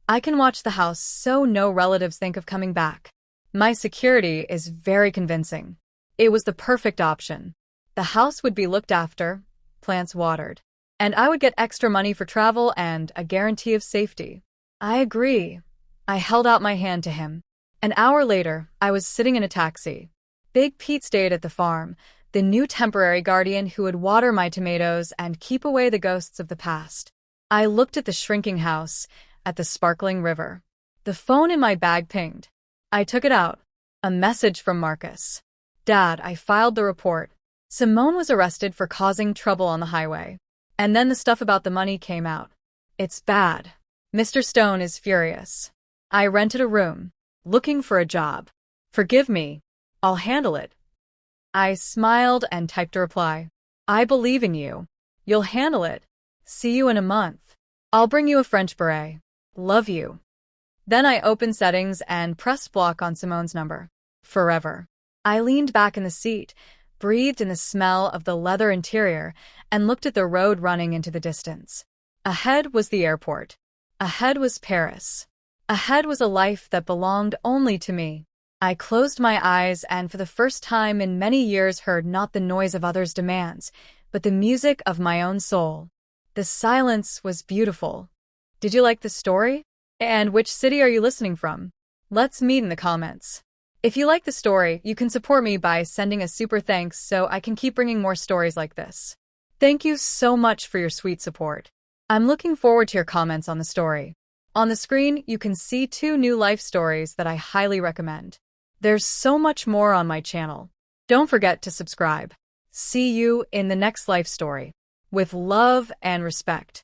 I can watch the house so no relatives think of coming back. My security is very convincing. It was the perfect option. The house would be looked after, plants watered, and I would get extra money for travel and a guarantee of safety. I agree. I held out my hand to him. An hour later, I was sitting in a taxi. Big Pete stayed at the farm, the new temporary guardian who would water my tomatoes and keep away the ghosts of the past. I looked at the shrinking house, at the sparkling river. The phone in my bag pinged. I took it out. A message from Marcus. Dad, I filed the report. Simone was arrested for causing trouble on the highway. And then the stuff about the money came out. It's bad. Mr. Stone is furious. I rented a room, looking for a job. Forgive me. I'll handle it. I smiled and typed a reply. I believe in you. You'll handle it. See you in a month. I'll bring you a French beret. Love you. Then I opened settings and pressed block on Simone's number. Forever. I leaned back in the seat, breathed in the smell of the leather interior, and looked at the road running into the distance. Ahead was the airport. Ahead was Paris. Ahead was a life that belonged only to me. I closed my eyes and for the first time in many years heard not the noise of others' demands, but the music of my own soul. The silence was beautiful. Did you like the story? And which city are you listening from? Let's meet in the comments. If you like the story, you can support me by sending a super thanks so I can keep bringing more stories like this. Thank you so much for your sweet support. I'm looking forward to your comments on the story. On the screen, you can see 2 new life stories that I highly recommend. There's so much more on my channel. Don't forget to subscribe. See you in the next life story. With love and respect.